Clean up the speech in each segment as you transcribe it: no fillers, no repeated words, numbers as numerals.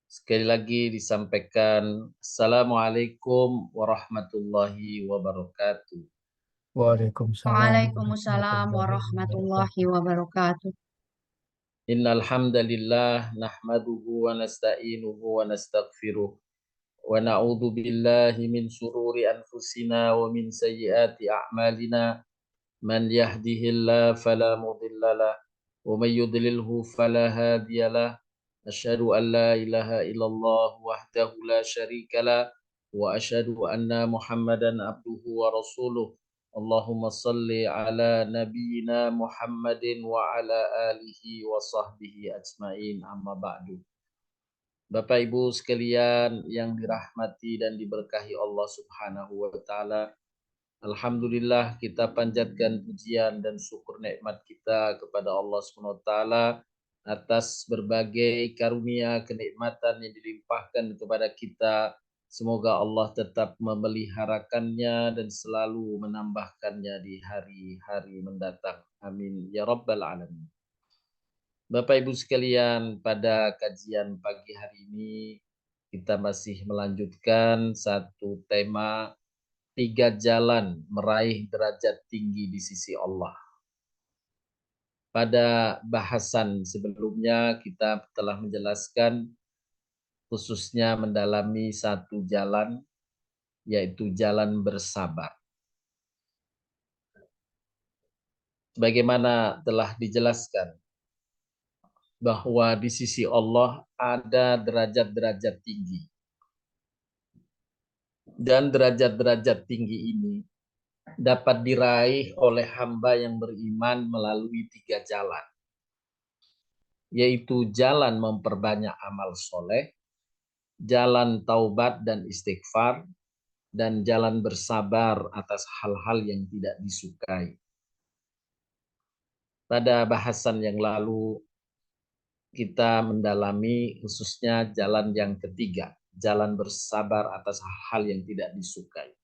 Sekali lagi disampaikan Assalamualaikum warahmatullahi wabarakatuh. Waalaikumsalam Waalaikumsalam warahmatullahi warahmatullahi wabarakatuh. wabarakatuh. Innal hamdalillah nahmaduhu wa nasta'inuhu wa nastaghfiruh wa na'udzu billahi min shururi anfusina wa min sayyiati a'malina. Man yahdihillahu fala mudhillalah wa may yudlilhu fala hadiyalah. Asyhadu an la ilaha illallah wahdahu la syarikalah wa asyhadu anna Muhammadan abduhu wa rasuluh. Allahumma salli ala nabiyyina Muhammadin wa ala alihi wa sahbihi ajmain, amma ba'du. Bapak Ibu sekalian yang dirahmati dan diberkahi Allah Subhanahu wa taala, alhamdulillah kita panjatkan pujian dan syukur nikmat kita kepada Allah Subhanahu wa taala atas berbagai karunia kenikmatan yang dilimpahkan kepada kita. Semoga Allah tetap memeliharakannya dan selalu menambahkannya di hari-hari mendatang. Amin ya rabbal alamin. Bapak Ibu sekalian, pada kajian pagi hari ini kita masih melanjutkan satu tema, 3 jalan meraih derajat tinggi di sisi Allah. Pada bahasan sebelumnya kita telah menjelaskan khususnya mendalami satu jalan, yaitu jalan bersabar. Bagaimana telah dijelaskan bahwa di sisi Allah ada derajat-derajat tinggi. Dan derajat-derajat tinggi ini dapat diraih oleh hamba yang beriman melalui 3 jalan, yaitu jalan memperbanyak amal soleh, jalan taubat dan istighfar, dan jalan bersabar atas hal-hal yang tidak disukai. Pada bahasan yang lalu kita mendalami khususnya jalan yang ketiga, jalan bersabar atas hal yang tidak disukai.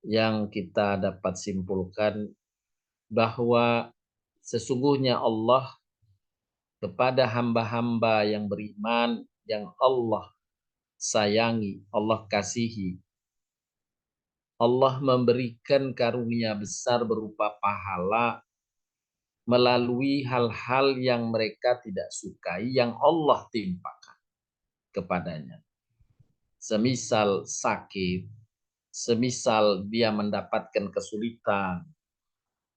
Yang kita dapat simpulkan bahwa sesungguhnya Allah kepada hamba-hamba yang beriman, yang Allah sayangi, Allah kasihi, Allah memberikan karunia besar berupa pahala melalui hal-hal yang mereka tidak sukai, yang Allah timpakan kepadanya. Semisal sakit, semisal dia mendapatkan kesulitan,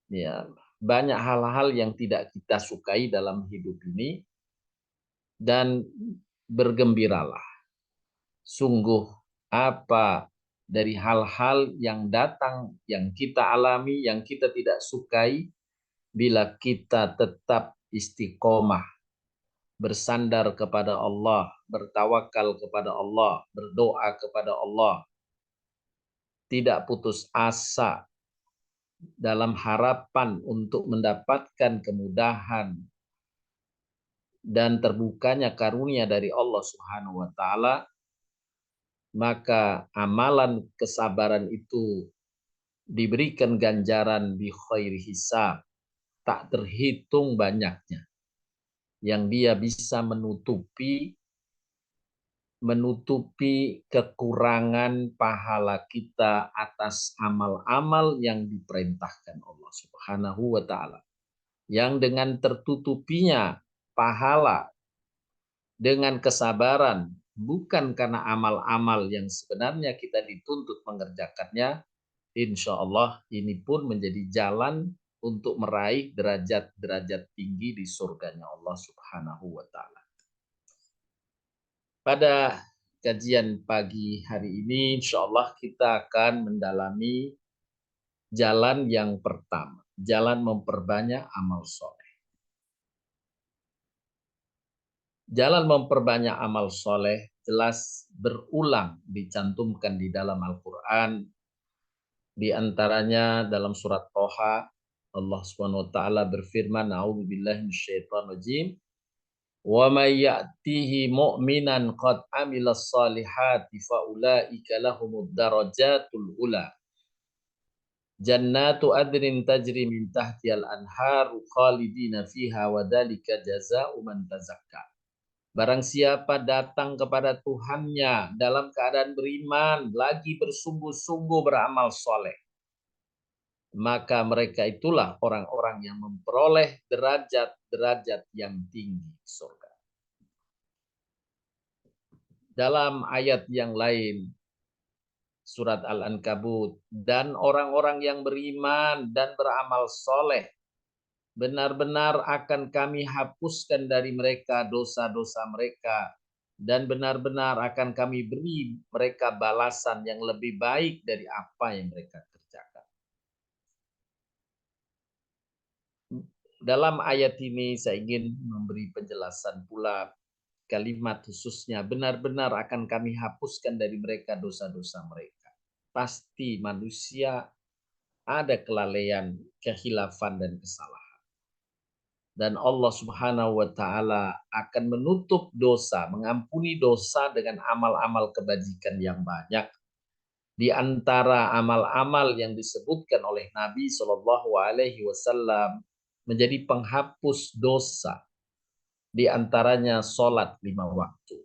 ya, banyak hal-hal yang tidak kita sukai dalam hidup ini, dan bergembiralah. Sungguh apa dari hal-hal yang datang, yang kita alami, yang kita tidak sukai, bila kita tetap istiqomah, bersandar kepada Allah, bertawakal kepada Allah, berdoa kepada Allah, tidak putus asa dalam harapan untuk mendapatkan kemudahan dan terbukanya karunia dari Allah Subhanahu wa taala, maka amalan kesabaran itu diberikan ganjaran bi khairi hisab, tak terhitung banyaknya, yang dia bisa menutupi kekurangan pahala kita atas amal-amal yang diperintahkan Allah Subhanahu wa taala. Yang dengan tertutupinya pahala dengan kesabaran, bukan karena amal-amal yang sebenarnya kita dituntut mengerjakannya, insya Allah ini pun menjadi jalan untuk meraih derajat-derajat tinggi di surganya Allah Subhanahu wa taala. Pada kajian pagi hari ini, insya Allah kita akan mendalami jalan yang pertama, jalan memperbanyak amal soleh. Jalan memperbanyak amal soleh jelas berulang dicantumkan di dalam Al-Quran. Di antaranya dalam surat Toha, Allah Subhanahu wa taala berfirman, "A'udzubillahi minasyaitonirrajim. Wa may ya'tihi mu'minan qad amilas solihati fa ulaika lahumud darajatul ula Jannatu adnin tajri min tahtiyal anharu khalidina fiha wa dzalika jazaa'u man tazakka. Barang siapa datang kepada Tuhannya dalam keadaan beriman, lagi bersungguh-sungguh beramal soleh, maka mereka itulah orang-orang yang memperoleh derajat-derajat yang tinggi di surga. Dalam ayat yang lain, surat Al-Ankabut, dan orang-orang yang beriman dan beramal soleh, benar-benar akan kami hapuskan dari mereka dosa-dosa mereka, dan benar-benar akan kami beri mereka balasan yang lebih baik dari apa yang mereka kerjakan. Dalam ayat ini saya ingin memberi penjelasan pula kalimat khususnya benar-benar akan kami hapuskan dari mereka dosa-dosa mereka. Pasti manusia ada kelalaian, kehilafan dan kesalahan. Dan Allah Subhanahu wa taala akan menutup dosa, mengampuni dosa dengan amal-amal kebajikan yang banyak. Di antara amal-amal yang disebutkan oleh Nabi Shallallahu alaihi wasallam menjadi penghapus dosa, di antaranya sholat 5 waktu.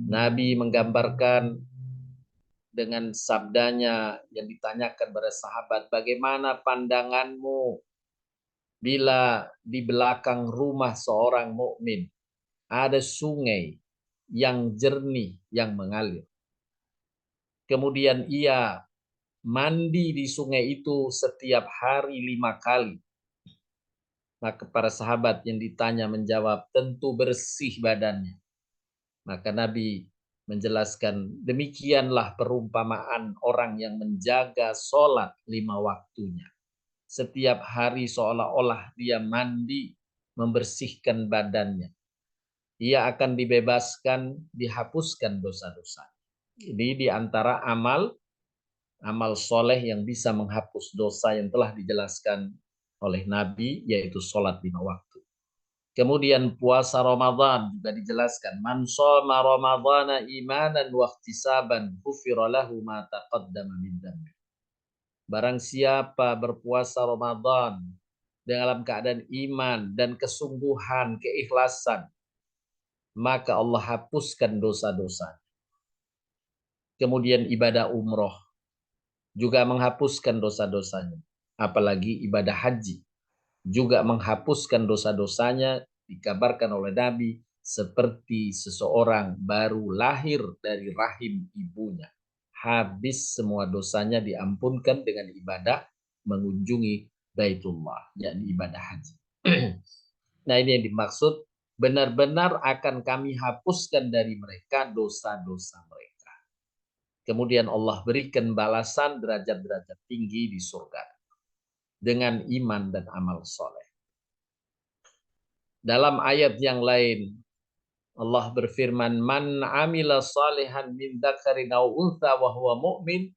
Nabi menggambarkan dengan sabdanya yang ditanyakan pada sahabat, bagaimana pandanganmu bila di belakang rumah seorang mukmin ada sungai yang jernih yang mengalir. Kemudian ia mandi di sungai itu setiap hari 5 kali. Maka para sahabat yang ditanya menjawab, tentu bersih badannya. Maka Nabi menjelaskan, demikianlah perumpamaan orang yang menjaga sholat 5 waktunya. Setiap hari seolah-olah dia mandi, membersihkan badannya. Ia akan dibebaskan, dihapuskan dosa-dosa. Ini di antara amal soleh yang bisa menghapus dosa yang telah dijelaskan oleh Nabi, yaitu sholat 5 waktu. Kemudian puasa Ramadan juga dijelaskan. Man shoma Ramadhana imanan wa ihtisaban ghufira lahu ma taqaddama min dhanbi. Barang siapa berpuasa Ramadan dalam keadaan iman dan kesungguhan, keikhlasan, maka Allah hapuskan dosa-dosa. Kemudian ibadah umroh juga menghapuskan dosa-dosanya. Apalagi ibadah haji juga menghapuskan dosa-dosanya, dikabarkan oleh Nabi seperti seseorang baru lahir dari rahim ibunya. Habis semua dosanya diampunkan dengan ibadah mengunjungi Baitullah, yakni ibadah haji. Nah, ini yang dimaksud, benar-benar akan kami hapuskan dari mereka dosa-dosa mereka. Kemudian Allah berikan balasan derajat-derajat tinggi di surga dengan iman dan amal soleh. Dalam ayat yang lain, Allah berfirman, Man amila salihan min dzakarin aw untha wa huwa mu'min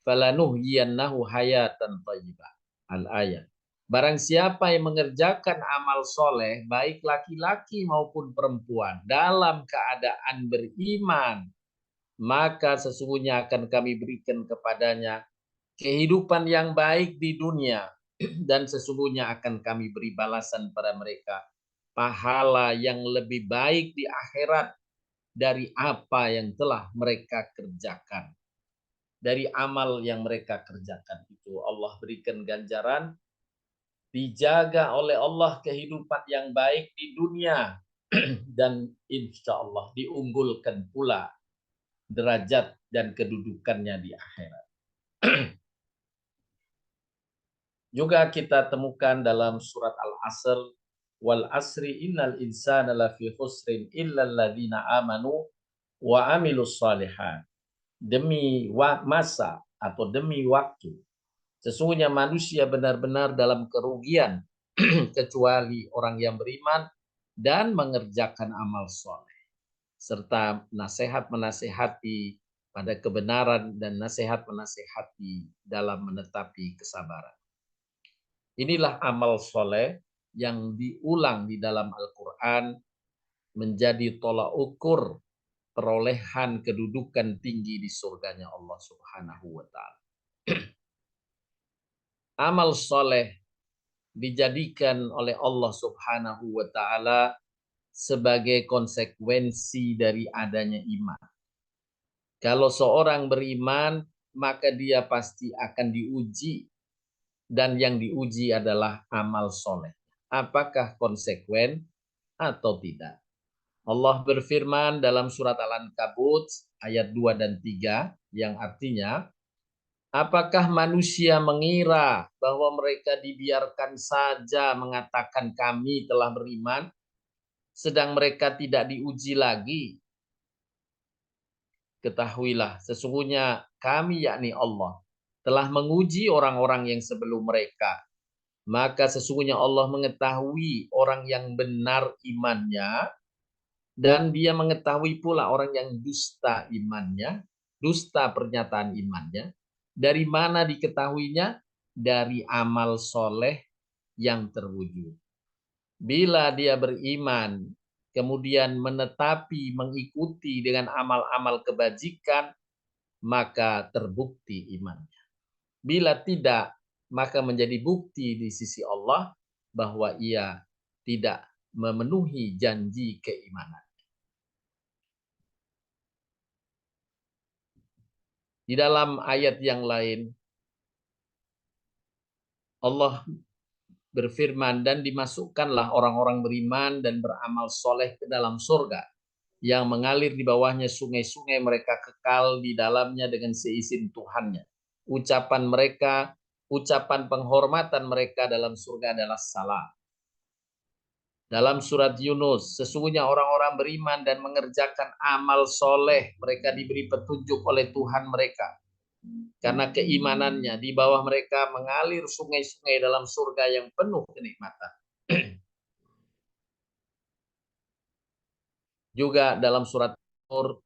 falanuhyiyannahu hayatan thayyibah. Al-ayat. Barang siapa yang mengerjakan amal soleh, baik laki-laki maupun perempuan, dalam keadaan beriman, maka sesungguhnya akan kami berikan kepadanya kehidupan yang baik di dunia, dan sesungguhnya akan kami beri balasan pada mereka pahala yang lebih baik di akhirat dari apa yang telah mereka kerjakan. Dari amal yang mereka kerjakan itu Allah berikan ganjaran, dijaga oleh Allah kehidupan yang baik di dunia, dan insya Allah diunggulkan pula derajat dan kedudukannya di akhirat. Juga kita temukan dalam surat Al-Asr, wal asri innal insana lafi khusrin illa alladzina amanu wa amilus shalihat. Demi masa atau demi waktu, sesungguhnya manusia benar-benar dalam kerugian kecuali orang yang beriman dan mengerjakan amal soleh, serta nasihat menasehati pada kebenaran dan nasihat menasehati dalam menetapi kesabaran. Inilah amal soleh yang diulang di dalam Al-Quran menjadi tolak ukur perolehan kedudukan tinggi di surganya Allah Subhanahu wa ta'ala. amal soleh dijadikan oleh Allah Subhanahu wa Ta'ala sebagai konsekuensi dari adanya iman. Kalau seorang beriman, maka dia pasti akan diuji, dan yang diuji adalah amal soleh. Apakah konsekuen atau tidak? Allah berfirman dalam surat Al-Ankabut ayat 2 dan 3 yang artinya, apakah manusia mengira bahwa mereka dibiarkan saja mengatakan kami telah beriman, sedang mereka tidak diuji lagi? Ketahuilah, sesungguhnya kami yakni Allah telah menguji orang-orang yang sebelum mereka. Maka sesungguhnya Allah mengetahui orang yang benar imannya, dan dia mengetahui pula orang yang dusta imannya, dusta pernyataan imannya. Dari mana diketahuinya? Dari amal soleh yang terwujud. Bila dia beriman, kemudian menetapi, mengikuti dengan amal-amal kebajikan, maka terbukti imannya. Bila tidak, maka menjadi bukti di sisi Allah bahwa ia tidak memenuhi janji keimanan. Di dalam ayat yang lain, Allah berfirman, dan dimasukkanlah orang-orang beriman dan beramal soleh ke dalam surga, yang mengalir di bawahnya sungai-sungai, mereka kekal di dalamnya dengan seizin Tuhannya. Ucapan mereka, ucapan penghormatan mereka dalam surga adalah salam. Dalam surat Yunus, sesungguhnya orang-orang beriman dan mengerjakan amal soleh, mereka diberi petunjuk oleh Tuhan mereka. Karena keimanannya, di bawah mereka mengalir sungai-sungai dalam surga yang penuh kenikmatan. Juga dalam surat Nur,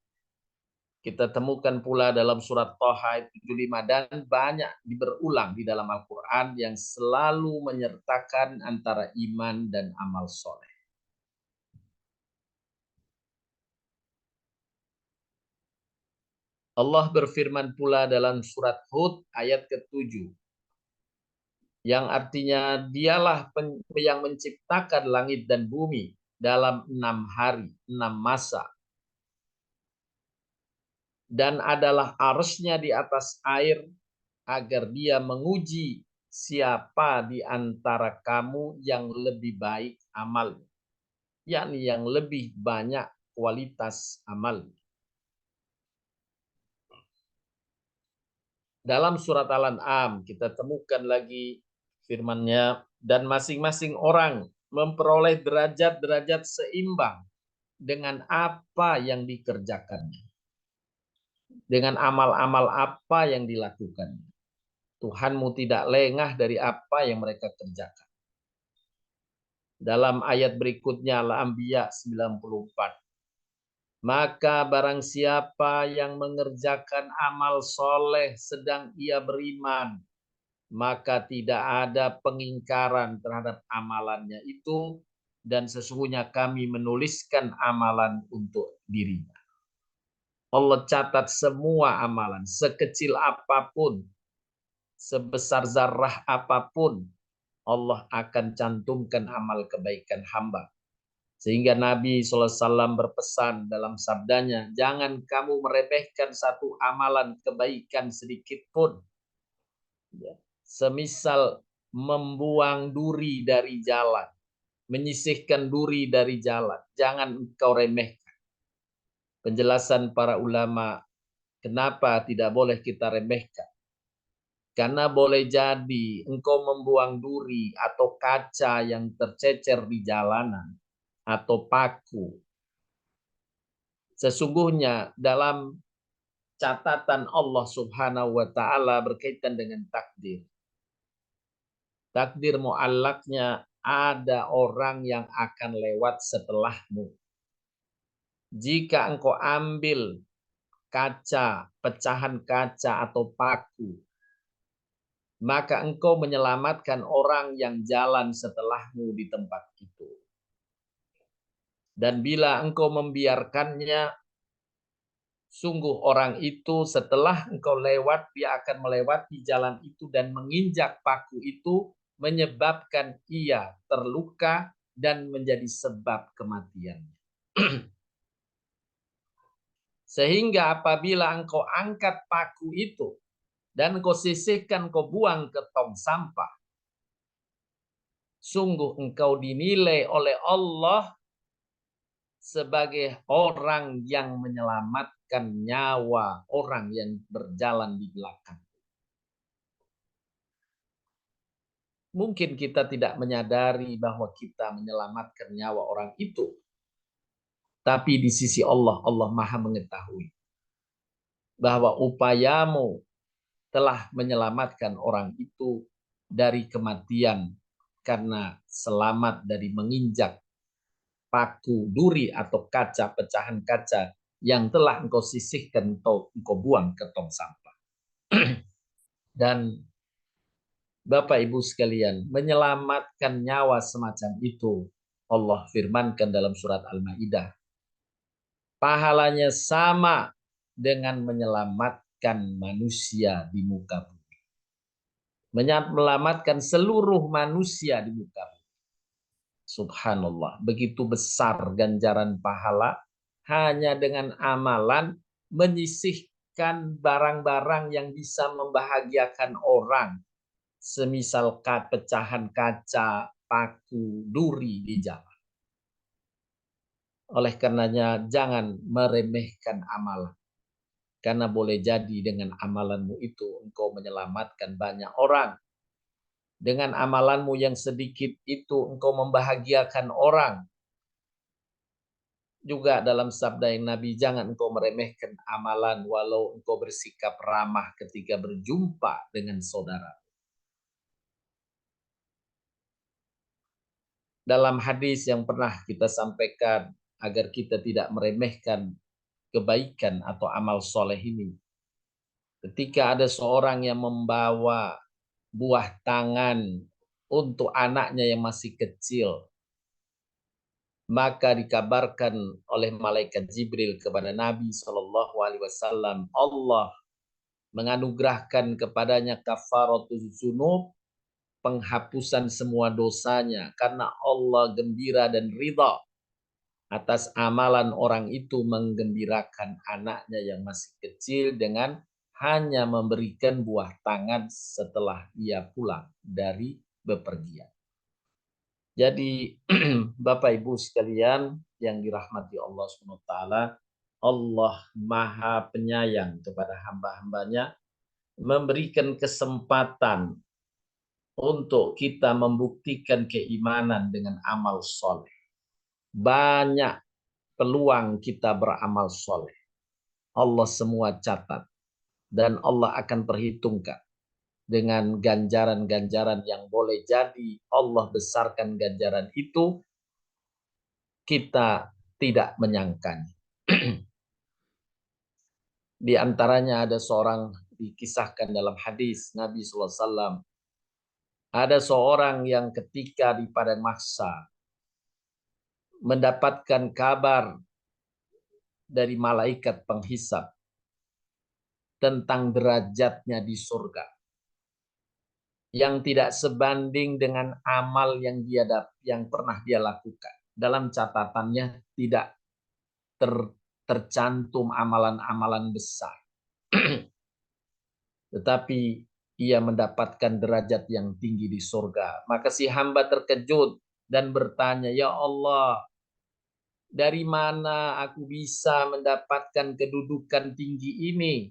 kita temukan pula dalam surat Thaha 75, dan banyak berulang di dalam Al-Quran yang selalu menyertakan antara iman dan amal soleh. Allah berfirman pula dalam surat Hud ayat ke-7, yang artinya dialah yang menciptakan langit dan bumi dalam 6 hari, 6 masa, dan adalah arsy-Nya di atas air, agar dia menguji siapa di antara kamu yang lebih baik amal, yakni yang lebih banyak kualitas amal. Dalam surat Al-An'am kita temukan lagi firman-Nya, dan masing-masing orang memperoleh derajat-derajat seimbang dengan apa yang dikerjakannya, dengan amal-amal apa yang dilakukannya. Tuhanmu tidak lengah dari apa yang mereka kerjakan. Dalam ayat berikutnya Al-Anbiya 94. Maka barang siapa yang mengerjakan amal soleh sedang ia beriman, maka tidak ada pengingkaran terhadap amalannya itu, dan sesungguhnya kami menuliskan amalan untuk dirinya. Allah catat semua amalan, sekecil apapun, sebesar zarrah apapun, Allah akan cantumkan amal kebaikan hamba. Sehingga Nabi SAW berpesan dalam sabdanya, jangan kamu meremehkan satu amalan kebaikan sedikit pun. Semisal membuang duri dari jalan, menyisihkan duri dari jalan, jangan engkau remehkan. Penjelasan para ulama, kenapa tidak boleh kita remehkan? Karena boleh jadi engkau membuang duri atau kaca yang tercecer di jalanan, atau paku. Sesungguhnya dalam catatan Allah Subhanahu wa Ta'ala berkaitan dengan takdir. Takdir mu'allaknya, ada orang yang akan lewat setelahmu. Jika engkau ambil kaca, pecahan kaca atau paku, maka engkau menyelamatkan orang yang jalan setelahmu di tempat itu. Dan bila engkau membiarkannya, Sungguh orang itu setelah engkau lewat, dia akan melewati jalan itu dan menginjak paku itu, menyebabkan ia terluka dan menjadi sebab kematiannya. Sehingga apabila engkau angkat paku itu dan engkau sisihkan, engkau buang ke tong sampah, sungguh engkau dinilai oleh Allah sebagai orang yang menyelamatkan nyawa orang yang berjalan di belakang. Mungkin kita tidak menyadari bahwa kita menyelamatkan nyawa orang itu. Tapi di sisi Allah, Allah Maha mengetahui bahwa upayamu telah menyelamatkan orang itu dari kematian karena selamat dari menginjak paku duri atau kaca, pecahan kaca yang telah engkau sisihkan atau engkau buang ke tong sampah. Dan Bapak Ibu sekalian, menyelamatkan nyawa semacam itu, Allah firmankan dalam surat Al-Maidah, pahalanya sama dengan menyelamatkan manusia di muka bumi. Menyelamatkan seluruh manusia di muka bumi. Subhanallah, begitu besar ganjaran pahala hanya dengan amalan menyisihkan barang-barang yang bisa membahagiakan orang. Semisal pecahan kaca, paku, duri di jalan. Oleh karenanya jangan meremehkan amalan. Karena boleh jadi dengan amalanmu itu engkau menyelamatkan banyak orang. Dengan amalanmu yang sedikit itu engkau membahagiakan orang. Juga dalam sabda yang Nabi, jangan engkau meremehkan amalan walau engkau bersikap ramah ketika berjumpa dengan saudara. Dalam hadis yang pernah kita sampaikan, agar kita tidak meremehkan kebaikan atau amal soleh ini. Ketika ada seorang yang membawa buah tangan untuk anaknya yang masih kecil, maka dikabarkan oleh malaikat Jibril kepada Nabi SAW, Allah menganugerahkan kepadanya kafaratuz dzunub, penghapusan semua dosanya, karena Allah gembira dan ridha atas amalan orang itu menggembirakan anaknya yang masih kecil dengan hanya memberikan buah tangan setelah ia pulang dari bepergian. Jadi Bapak Ibu sekalian yang dirahmati Allah SWT, Allah Maha Penyayang kepada hamba-hambanya, memberikan kesempatan untuk kita membuktikan keimanan dengan amal soleh. Banyak peluang kita beramal soleh. Allah semua catat. Dan Allah akan perhitungkan dengan ganjaran-ganjaran yang boleh jadi Allah besarkan ganjaran itu, kita tidak menyangkanya. Di antaranya ada seorang, dikisahkan dalam hadis Nabi SAW, ada seorang yang ketika di padang mahsyar mendapatkan kabar dari malaikat penghisab tentang derajatnya di surga yang tidak sebanding dengan amal yang pernah dia lakukan. Dalam catatannya tidak tercantum amalan-amalan besar. Tetapi ia mendapatkan derajat yang tinggi di surga. Maka si hamba terkejut dan bertanya, "Ya Allah, dari mana aku bisa mendapatkan kedudukan tinggi ini?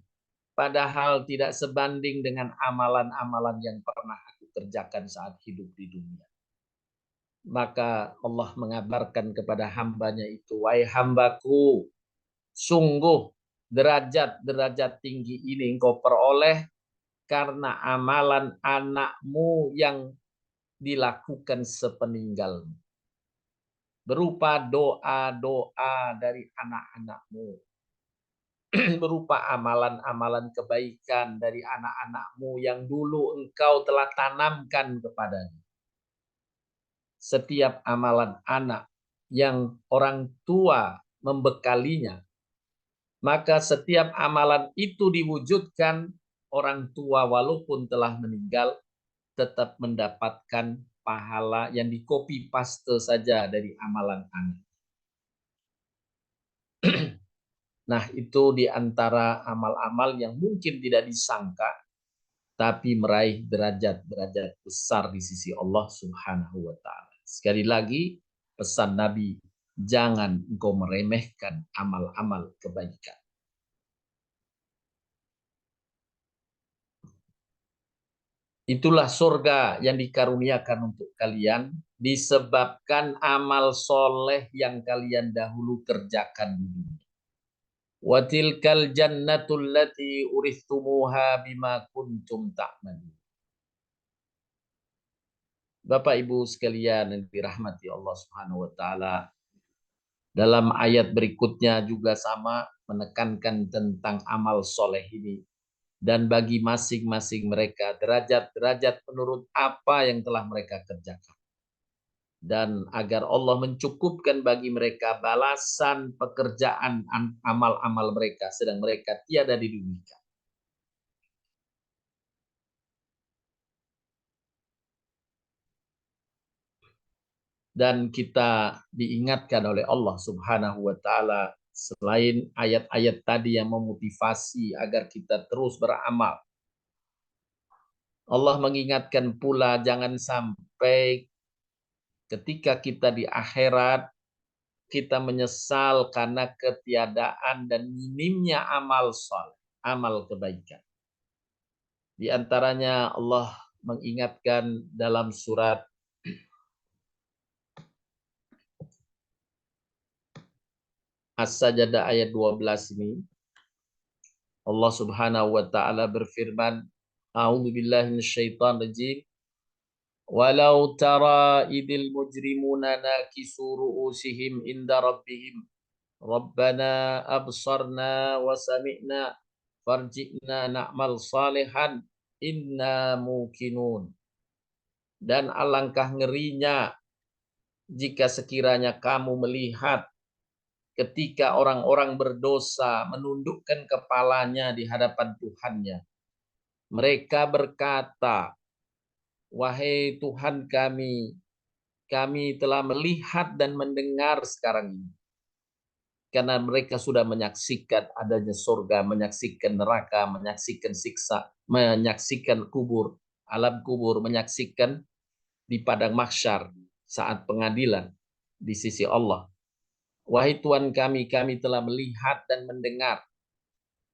Padahal tidak sebanding dengan amalan-amalan yang pernah aku kerjakan saat hidup di dunia." Maka Allah mengabarkan kepada hambanya itu, "Wahai hambaku, sungguh derajat-derajat tinggi ini engkau peroleh karena amalan anakmu yang dilakukan sepeninggalmu. Berupa doa-doa dari anak-anakmu. Berupa amalan-amalan kebaikan dari anak-anakmu yang dulu engkau telah tanamkan kepadanya. Setiap amalan anak yang orang tua membekalinya maka setiap amalan itu diwujudkan, orang tua walaupun telah meninggal tetap mendapatkan pahala yang di copy paste saja dari amalan anak. Nah, itu di antara amal-amal yang mungkin tidak disangka, tapi meraih derajat-derajat besar di sisi Allah Subhanahu wa Ta'ala. Sekali lagi, pesan Nabi, jangan engkau meremehkan amal-amal kebaikan. Itulah surga yang dikaruniakan untuk kalian disebabkan amal soleh yang kalian dahulu kerjakan di dunia. Wa tilkal jannatul lati uristumuha bima kuntum ta'malun. Bapak Ibu sekalian yang dirahmati Allah Subhanahu wa taala, dalam ayat berikutnya juga sama menekankan tentang amal soleh ini. Dan bagi masing-masing mereka derajat-derajat menurut apa yang telah mereka kerjakan. Dan agar Allah mencukupkan bagi mereka balasan pekerjaan amal-amal mereka sedang mereka tiada di dunia. Dan kita diingatkan oleh Allah Subhanahu wa taala selain ayat-ayat tadi yang memotivasi agar kita terus beramal. Allah mengingatkan pula jangan sampai ketika kita di akhirat kita menyesal karena ketiadaan dan minimnya amal saleh, amal kebaikan. Di antaranya Allah mengingatkan dalam surat As-Sajdah ayat 12 ini. Allah Subhanahu wa taala berfirman, A'udzu billahi minasyaitonir rajim. Walau tara idil mujrimuna nakisu ru'usihim inda rabbihim Rabbana absarna wa sami'na farji'na na'mal salihan inna muqinun. Dan alangkah ngerinya jika sekiranya kamu melihat ketika orang-orang berdosa menundukkan kepalanya di hadapan Tuhannya. Mereka berkata, wahai Tuhan kami telah melihat dan mendengar sekarang ini. Karena mereka sudah menyaksikan adanya surga, menyaksikan neraka, menyaksikan siksa, menyaksikan kubur, alam kubur, menyaksikan di padang mahsyar saat pengadilan di sisi Allah. Wahai Tuhan kami telah melihat dan mendengar,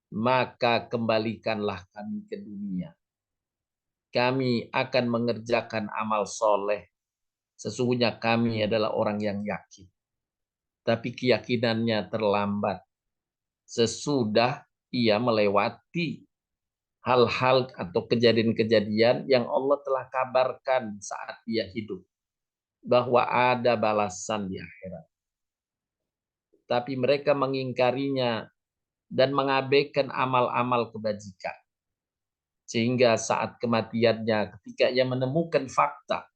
maka kembalikanlah kami ke dunia. Kami akan mengerjakan amal soleh. Sesungguhnya kami adalah orang yang yakin. Tapi keyakinannya terlambat. Sesudah ia melewati hal-hal atau kejadian-kejadian yang Allah telah kabarkan saat ia hidup. Bahwa ada balasan di akhirat. Tapi mereka mengingkarinya dan mengabaikan amal-amal kebajikan. Sehingga saat kematiannya ketika ia menemukan fakta,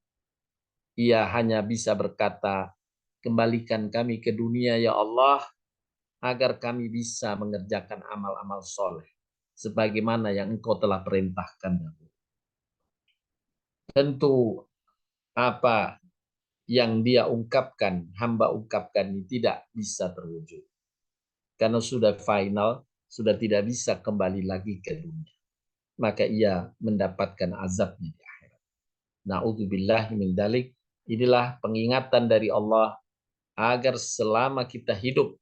ia hanya bisa berkata, kembalikan kami ke dunia ya Allah, agar kami bisa mengerjakan amal-amal soleh. Sebagaimana yang engkau telah perintahkan. Tentu apa yang dia ungkapkan, hamba ungkapkan ini tidak bisa terwujud. Karena sudah final, sudah tidak bisa kembali lagi ke dunia. Maka ia mendapatkan azabnya di akhirat. Na'udzubillahi min dzalik. Inilah pengingatan dari Allah agar selama kita hidup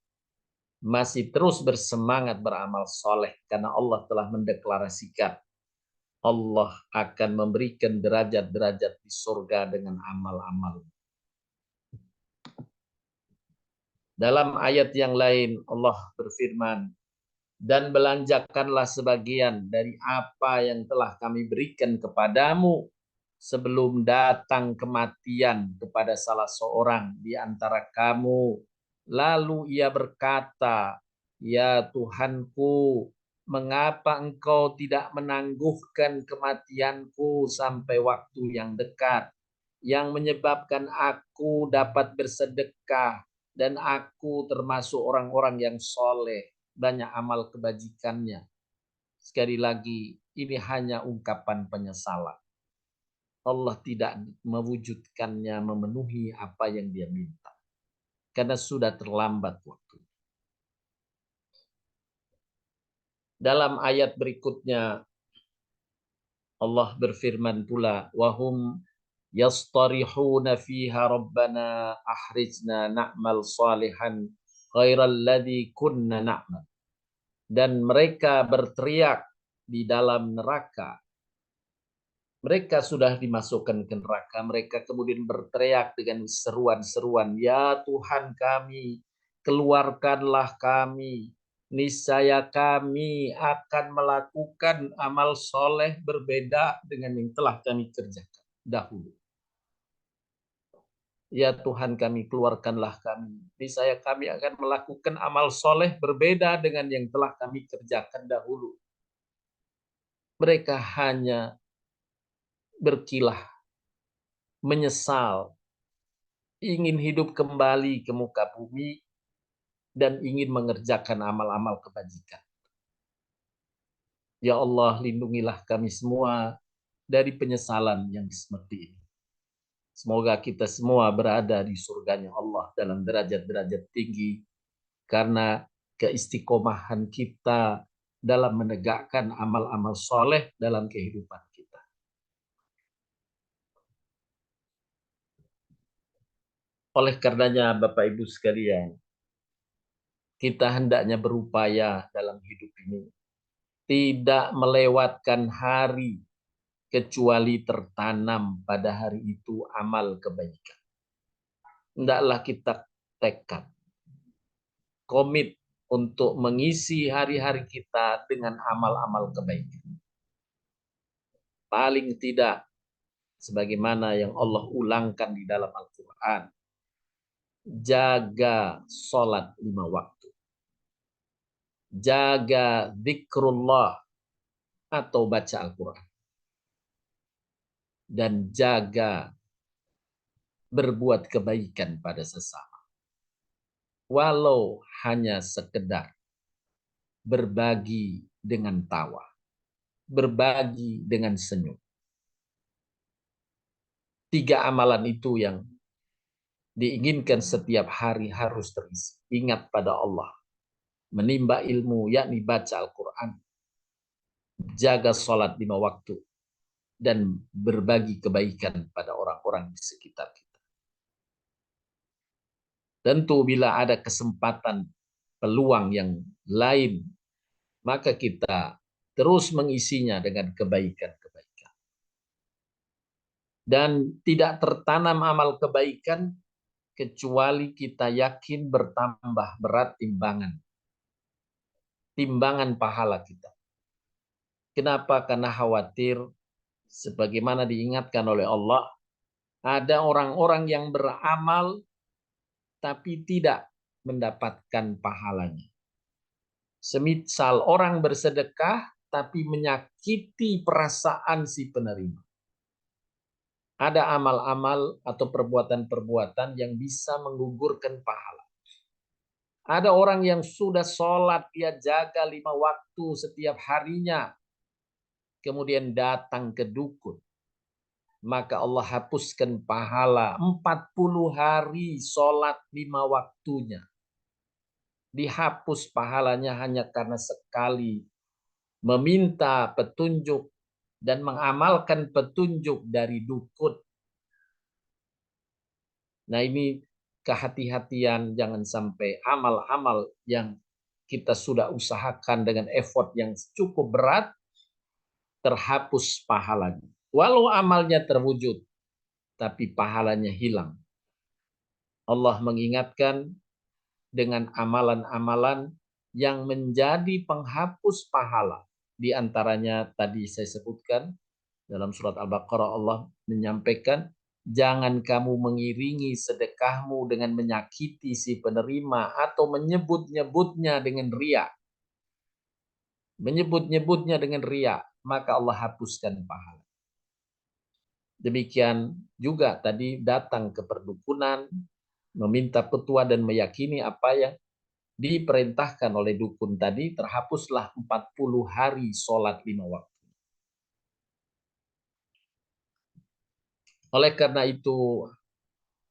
masih terus bersemangat beramal soleh karena Allah telah mendeklarasikan Allah akan memberikan derajat-derajat di surga dengan amal-amal. Dalam ayat yang lain Allah berfirman, dan belanjakanlah sebagian dari apa yang telah kami berikan kepadamu sebelum datang kematian kepada salah seorang di antara kamu. Lalu ia berkata, ya Tuhanku, mengapa engkau tidak menangguhkan kematianku sampai waktu yang dekat, yang menyebabkan aku dapat bersedekah dan aku termasuk orang-orang yang soleh. banyak amal kebajikannya. Sekali lagi, ini hanya ungkapan penyesalan. Allah tidak mewujudkannya, memenuhi apa yang dia minta. Karena sudah terlambat waktu. Dalam ayat berikutnya, Allah berfirman pula, wahum yastarihuna fiha rabbana ahrijna na'mal salihan ghairal ladzi kunna na'mal. Dan mereka berteriak di dalam neraka. Mereka sudah dimasukkan ke neraka. Mereka kemudian berteriak dengan seruan-seruan, ya Tuhan kami, keluarkanlah kami. Niscaya kami akan melakukan amal soleh berbeda dengan yang telah kami kerjakan dahulu. Ya Tuhan kami, keluarkanlah kami. Niscaya kami akan melakukan amal soleh berbeda dengan yang telah kami kerjakan dahulu. Mereka hanya berkilah, menyesal, ingin hidup kembali ke muka bumi, dan ingin mengerjakan amal-amal kebajikan. Ya Allah, lindungilah kami semua dari penyesalan yang seperti ini. Semoga kita semua berada di surganya Allah dalam derajat-derajat tinggi, karena keistiqomahan kita dalam menegakkan amal-amal soleh dalam kehidupan kita. Oleh karenanya Bapak Ibu sekalian, kita hendaknya berupaya dalam hidup ini tidak melewatkan hari kecuali tertanam pada hari itu amal kebaikan. Hendaklah kita tekad, komit untuk mengisi hari-hari kita dengan amal-amal kebaikan. Paling tidak, sebagaimana yang Allah ulangkan di dalam Al-Quran, jaga sholat 5 waktu. Jaga zikrullah atau baca Al-Quran. Dan jaga berbuat kebaikan pada sesama. Walau hanya sekedar berbagi dengan tawa, berbagi dengan senyum. 3 amalan itu yang diinginkan setiap hari harus terisi. Ingat pada Allah, menimba ilmu, yakni baca Al-Quran, jaga sholat 5 waktu, dan berbagi kebaikan pada orang-orang di sekitar kita. Tentu bila ada kesempatan, peluang yang lain, maka kita terus mengisinya dengan kebaikan-kebaikan. Dan tidak tertanam amal kebaikan kecuali kita yakin bertambah berat timbangan pahala kita. Kenapa? Karena khawatir, sebagaimana diingatkan oleh Allah, ada orang-orang yang beramal tapi tidak mendapatkan pahalanya. Semisal orang bersedekah tapi menyakiti perasaan si penerima. Ada amal-amal atau perbuatan-perbuatan yang bisa menggugurkan pahala. Ada orang yang sudah sholat, dia jaga 5 waktu setiap harinya, kemudian datang ke dukun. Maka Allah hapuskan pahala 40 hari sholat 5 waktunya. Dihapus pahalanya hanya karena sekali meminta petunjuk dan mengamalkan petunjuk dari dukun. Nah, ini kehati-hatian, jangan sampai amal-amal yang kita sudah usahakan dengan effort yang cukup berat terhapus pahalanya. Walau amalnya terwujud, tapi pahalanya hilang. Allah mengingatkan dengan amalan-amalan yang menjadi penghapus pahala. Di antaranya tadi saya sebutkan dalam surat Al-Baqarah, Allah menyampaikan, jangan kamu mengiringi sedekahmu dengan menyakiti si penerima atau menyebut-nyebutnya dengan riya. Menyebut-nyebutnya dengan riya, maka Allah hapuskan pahala. Demikian juga tadi datang ke perdukunan, meminta petua dan meyakini apa yang diperintahkan oleh dukun tadi, terhapuslah 40 hari sholat 5 waktu. Oleh karena itu,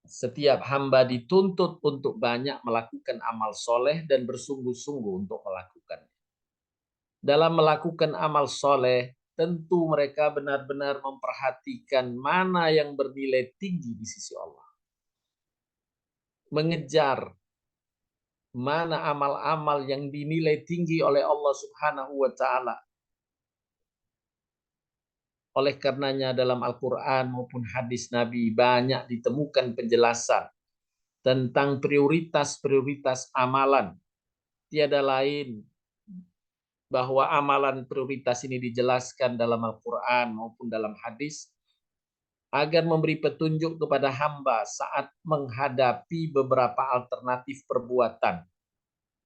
setiap hamba dituntut untuk banyak melakukan amal soleh dan bersungguh-sungguh untuk melakukannya. Dalam melakukan amal soleh, tentu mereka benar-benar memperhatikan mana yang bernilai tinggi di sisi Allah. Mengejar mana amal-amal yang dinilai tinggi oleh Allah Subhanahu wa Ta'ala. Oleh karenanya, dalam Al-Quran maupun hadis Nabi banyak ditemukan penjelasan tentang prioritas-prioritas amalan. Tiada lain bahwa amalan prioritas ini dijelaskan dalam Al-Quran maupun dalam hadis agar memberi petunjuk kepada hamba saat menghadapi beberapa alternatif perbuatan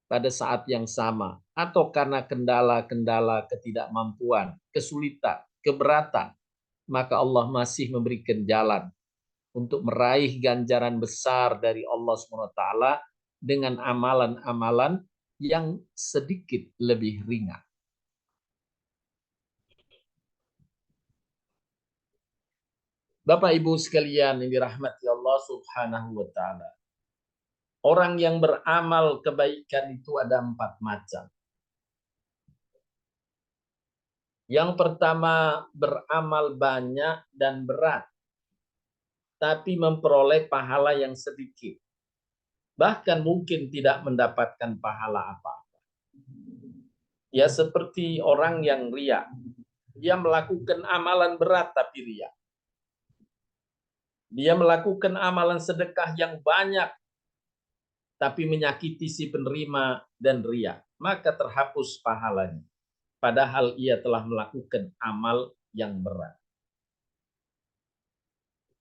pada saat yang sama, atau karena kendala-kendala ketidakmampuan, kesulitan, keberatan, maka Allah masih memberikan jalan untuk meraih ganjaran besar dari Allah SWT dengan amalan-amalan yang sedikit lebih ringan. Bapak Ibu sekalian yang dirahmati Allah Subhanahu wa Ta'ala. Orang yang beramal kebaikan itu ada 4 macam. Yang pertama, beramal banyak dan berat, tapi memperoleh pahala yang sedikit. Bahkan mungkin tidak mendapatkan pahala apa-apa. Ya, seperti orang yang riya. Dia melakukan amalan berat tapi riya. Dia melakukan amalan sedekah yang banyak tapi menyakiti si penerima dan riya, maka terhapus pahalanya. Padahal ia telah melakukan amal yang berat.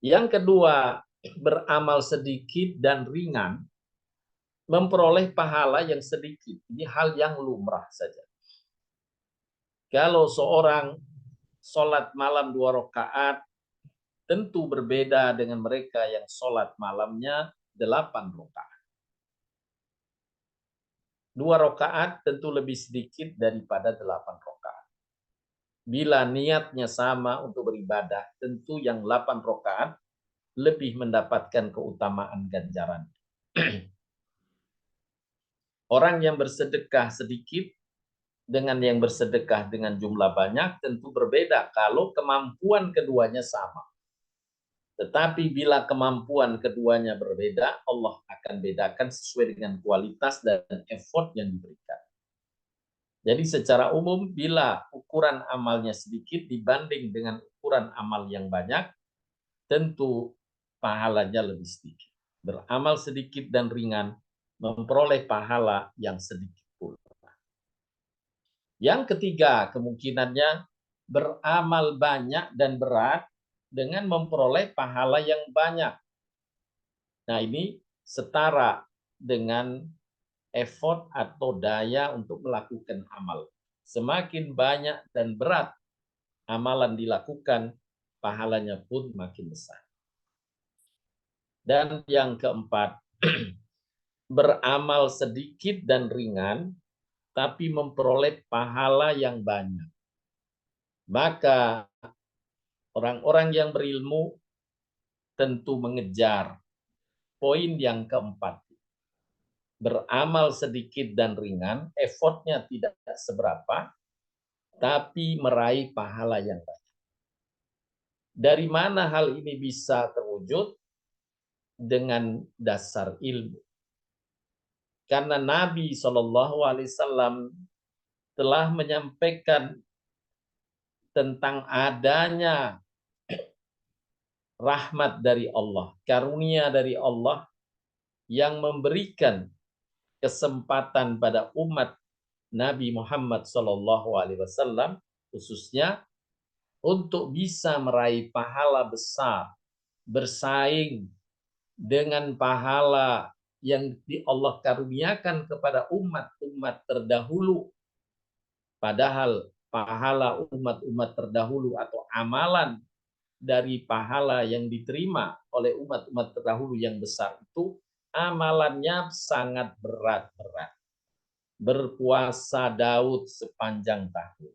Yang kedua, beramal sedikit dan ringan, memperoleh pahala yang sedikit. Ini hal yang lumrah saja. Kalau seorang sholat malam 2 rakaat, tentu berbeda dengan mereka yang sholat malamnya 8 rakaat. 2 rakaat tentu lebih sedikit daripada 8 rakaat. Bila niatnya sama untuk beribadah, tentu yang 8 rakaat lebih mendapatkan keutamaan ganjaran. Orang yang bersedekah sedikit dengan yang bersedekah dengan jumlah banyak tentu berbeda kalau kemampuan keduanya sama. Tetapi bila kemampuan keduanya berbeda, Allah akan bedakan sesuai dengan kualitas dan effort yang diberikan. Jadi secara umum, bila ukuran amalnya sedikit dibanding dengan ukuran amal yang banyak, tentu pahalanya lebih sedikit. Beramal sedikit dan ringan, memperoleh pahala yang sedikit pula. Yang ketiga, kemungkinannya beramal banyak dan berat dengan memperoleh pahala yang banyak. Nah, ini setara dengan effort atau daya untuk melakukan amal. Semakin banyak dan berat amalan dilakukan, pahalanya pun makin besar. Dan yang keempat, beramal sedikit dan ringan, tapi memperoleh pahala yang banyak. Maka orang-orang yang berilmu tentu mengejar poin yang keempat. Beramal sedikit dan ringan, effortnya tidak seberapa, tapi meraih pahala yang banyak. Dari mana hal ini bisa terwujud? Dengan dasar ilmu. Karena Nabi SAW telah menyampaikan tentang adanya rahmat dari Allah, karunia dari Allah yang memberikan kesempatan pada umat Nabi Muhammad SAW khususnya untuk bisa meraih pahala besar, bersaing dengan pahala yang Allah karuniakan kepada umat-umat terdahulu. Padahal pahala umat-umat terdahulu atau amalan dari pahala yang diterima oleh umat-umat terdahulu yang besar itu amalannya sangat berat-berat. berpuasa Daud sepanjang tahun.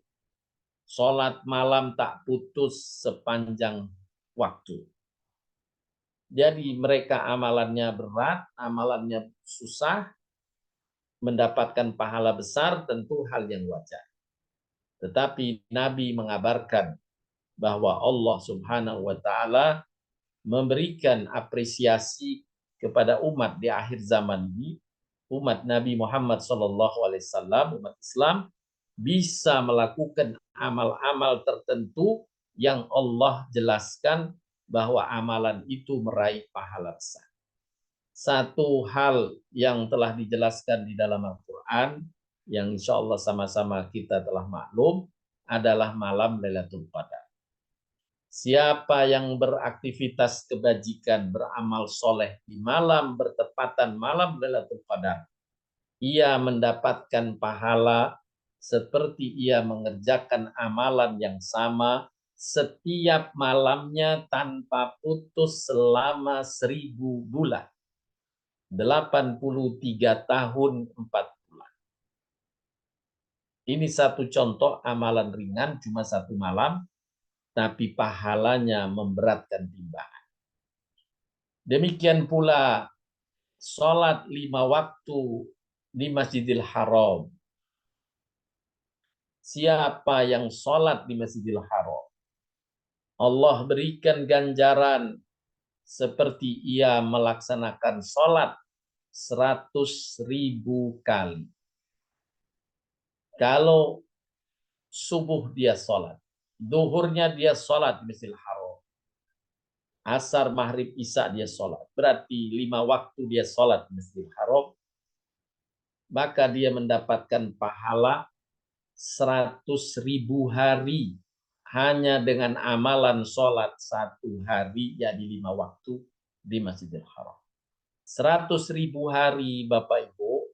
Sholat malam tak putus sepanjang waktu. Jadi mereka amalannya berat, amalannya susah, mendapatkan pahala besar tentu hal yang wajar. Tetapi Nabi mengabarkan bahwa Allah Subhanahu wa taala memberikan apresiasi kepada umat di akhir zaman ini, umat Nabi Muhammad SAW, umat Islam bisa melakukan amal-amal tertentu yang Allah jelaskan bahwa amalan itu meraih pahala besar. Satu hal yang telah dijelaskan di dalam Al-Quran, yang insya Allah sama-sama kita telah maklum, adalah malam Lailatul Qadar. Siapa yang beraktivitas kebajikan, beramal soleh di malam bertepatan malam Lailatul Qadar, ia mendapatkan pahala seperti ia mengerjakan amalan yang sama setiap malamnya tanpa putus selama 1000 bulan. 83 tahun 4 bulan. Ini satu contoh amalan ringan cuma satu malam, tapi pahalanya memberatkan timbangan. Demikian pula sholat 5 waktu di Masjidil Haram. Siapa yang sholat di Masjidil Haram, Allah berikan ganjaran seperti ia melaksanakan sholat 100.000 kali. Kalau subuh dia sholat, duhurnya dia sholat di Masjidil Haram, asar, maghrib, isya dia sholat, berarti 5 waktu dia sholat di Masjidil Haram, maka dia mendapatkan pahala 100.000 hari hanya dengan amalan sholat satu hari, jadi 5 waktu di Masjidil Haram. 100.000 hari Bapak Ibu,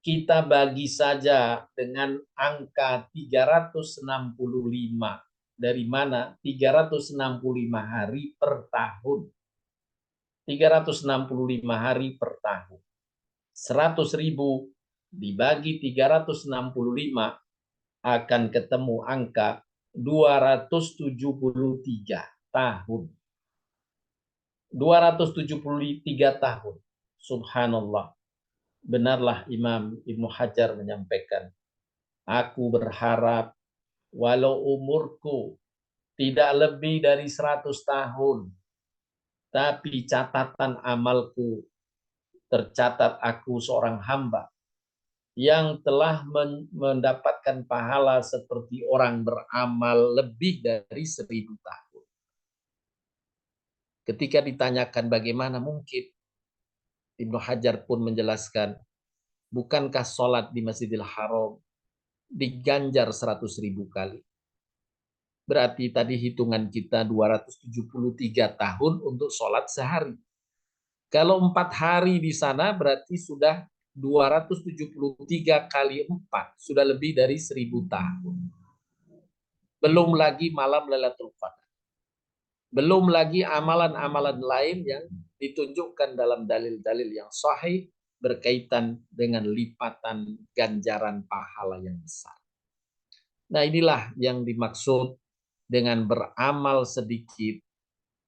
kita bagi saja dengan angka 365. Dari mana? 365 hari per tahun. 365 hari per tahun. 100.000 dibagi 365 akan ketemu angka 273 tahun. 273 tahun. Subhanallah. Benarlah Imam Ibnu Hajar menyampaikan, aku berharap walau umurku tidak lebih dari 100 tahun, tapi catatan amalku tercatat aku seorang hamba yang telah mendapatkan pahala seperti orang beramal lebih dari 1000 tahun. Ketika ditanyakan bagaimana mungkin, Ibnu Hajar pun menjelaskan, bukankah sholat di Masjidil Haram diganjar 100.000 kali? Berarti tadi hitungan kita 273 tahun untuk sholat sehari. Kalau 4 hari di sana berarti sudah 273 kali 4, sudah lebih dari 1000 tahun. Belum lagi malam Lailatul Qadar. Belum lagi amalan-amalan lain yang ditunjukkan dalam dalil-dalil yang sahih berkaitan dengan lipatan ganjaran pahala yang besar. Nah, inilah yang dimaksud dengan beramal sedikit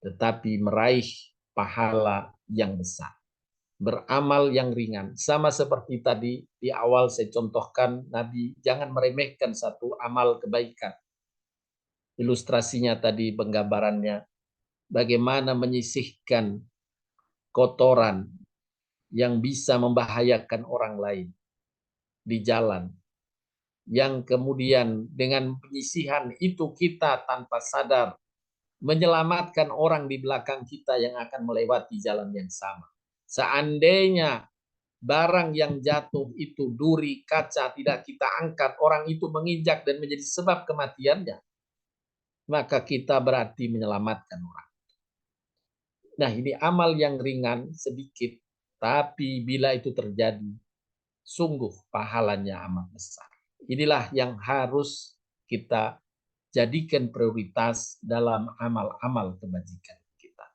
tetapi meraih pahala yang besar. Beramal yang ringan. Sama seperti tadi di awal saya contohkan, Nabi jangan meremehkan satu amal kebaikan. Ilustrasinya tadi, penggambarannya, bagaimana menyisihkan kotoran yang bisa membahayakan orang lain di jalan. Yang kemudian dengan penyisihan itu kita tanpa sadar menyelamatkan orang di belakang kita yang akan melewati jalan yang sama. Seandainya barang yang jatuh itu duri, kaca, tidak kita angkat, orang itu menginjak dan menjadi sebab kematiannya, maka kita berarti menyelamatkan orang. Nah, ini amal yang ringan sedikit, tapi bila itu terjadi, sungguh pahalanya amat besar. Inilah yang harus kita jadikan prioritas dalam amal-amal kebajikan kita.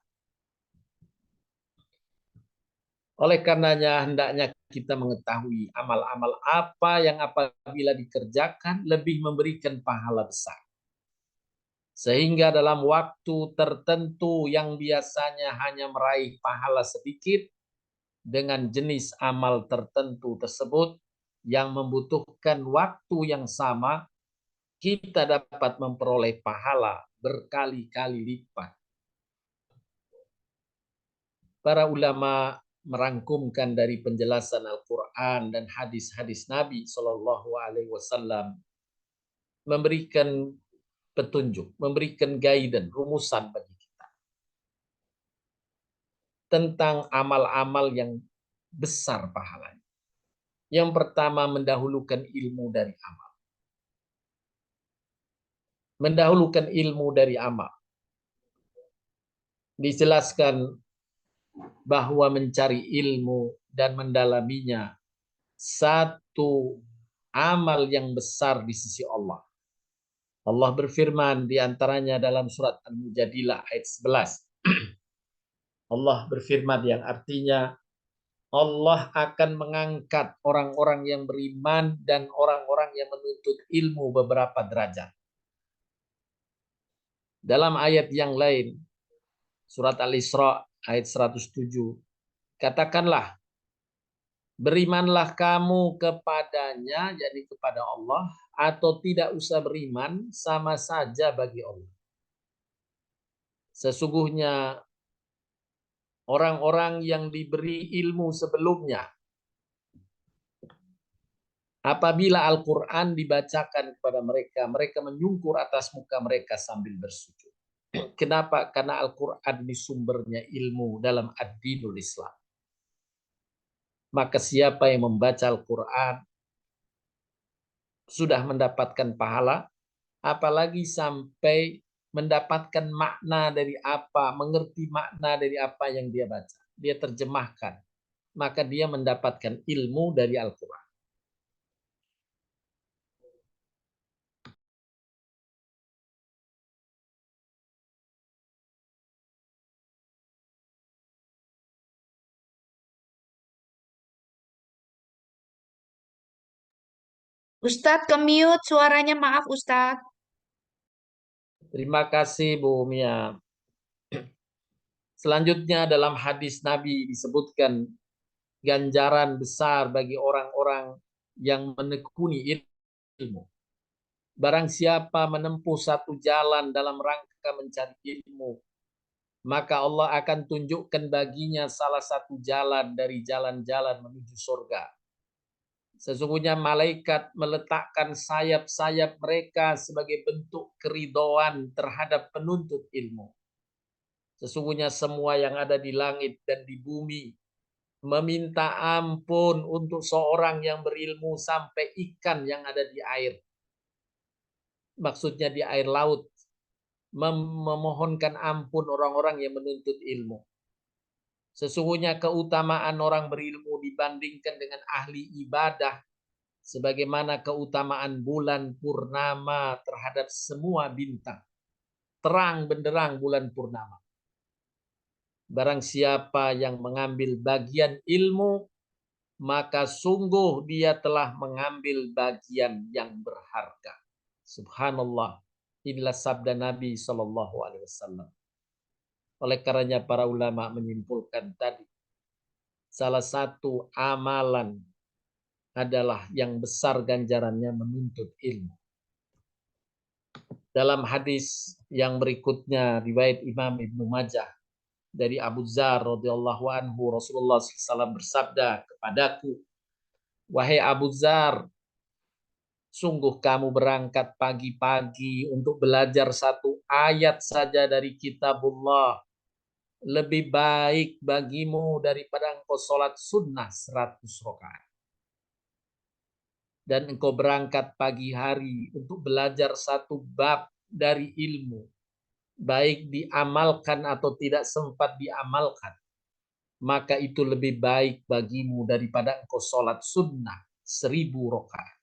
Oleh karenanya hendaknya kita mengetahui amal-amal apa yang apabila dikerjakan lebih memberikan pahala besar. Sehingga dalam waktu tertentu yang biasanya hanya meraih pahala sedikit, dengan jenis amal tertentu tersebut yang membutuhkan waktu yang sama, kita dapat memperoleh pahala berkali-kali lipat. Para ulama merangkumkan dari penjelasan Al-Quran dan hadis-hadis Nabi Shallallahu Alaihi Wasallam, memberikan petunjuk, memberikan guidance, rumusan bagi kita tentang amal-amal yang besar pahalanya. Yang pertama, mendahulukan ilmu dari amal. Mendahulukan ilmu dari amal. Dijelaskan bahwa mencari ilmu dan mendalaminya satu amal yang besar di sisi Allah. Allah berfirman di antaranya dalam surat Al-Mujadilah ayat 11. Allah berfirman yang artinya Allah akan mengangkat orang-orang yang beriman dan orang-orang yang menuntut ilmu beberapa derajat. Dalam ayat yang lain, surat Al-Isra ayat 107, katakanlah, berimanlah kamu kepadanya, yakni kepada Allah, atau tidak usah beriman, sama saja bagi Allah. Sesungguhnya orang-orang yang diberi ilmu sebelumnya, apabila Al-Quran dibacakan kepada mereka, mereka menyungkur atas muka mereka sambil bersujud. Kenapa? Karena Al-Quran ini sumbernya ilmu dalam ad-dinul Islam. Maka siapa yang membaca Al-Quran sudah mendapatkan pahala, apalagi sampai mendapatkan makna dari apa, mengerti makna dari apa yang dia baca. Dia terjemahkan. Maka dia mendapatkan ilmu dari Al-Quran. Ustadz ke-mute suaranya, maaf Ustadz. Terima kasih Bu Mia. Selanjutnya dalam hadis Nabi disebutkan ganjaran besar bagi orang-orang yang menekuni ilmu. Barang siapa menempuh satu jalan dalam rangka mencari ilmu, maka Allah akan tunjukkan baginya salah satu jalan dari jalan-jalan menuju surga. Sesungguhnya malaikat meletakkan sayap-sayap mereka sebagai bentuk keridhaan terhadap penuntut ilmu. Sesungguhnya semua yang ada di langit dan di bumi meminta ampun untuk seorang yang berilmu sampai ikan yang ada di air. Maksudnya di air laut. Memohonkan ampun orang-orang yang menuntut ilmu. Sesungguhnya keutamaan orang berilmu dibandingkan dengan ahli ibadah sebagaimana keutamaan bulan purnama terhadap semua bintang. Terang benderang bulan purnama. Barang siapa yang mengambil bagian ilmu, maka sungguh dia telah mengambil bagian yang berharga. Subhanallah. Inilah sabda Nabi Shallallahu Alaihi Wasallam. Oleh karenanya para ulama menyimpulkan tadi, salah satu amalan adalah yang besar ganjarannya menuntut ilmu. Dalam hadis yang berikutnya riwayat Imam Ibnu Majah dari Abu Dzar radhiyallahu anhu, Rasulullah SAW bersabda kepadaku, wahai Abu Dzar, sungguh kamu berangkat pagi-pagi untuk belajar satu ayat saja dari kitabullah. Lebih baik bagimu daripada engkau sholat sunnah 100 rakaat. Dan engkau berangkat pagi hari untuk belajar satu bab dari ilmu. Baik diamalkan atau tidak sempat diamalkan. Maka itu lebih baik bagimu daripada engkau sholat sunnah 1000 rakaat.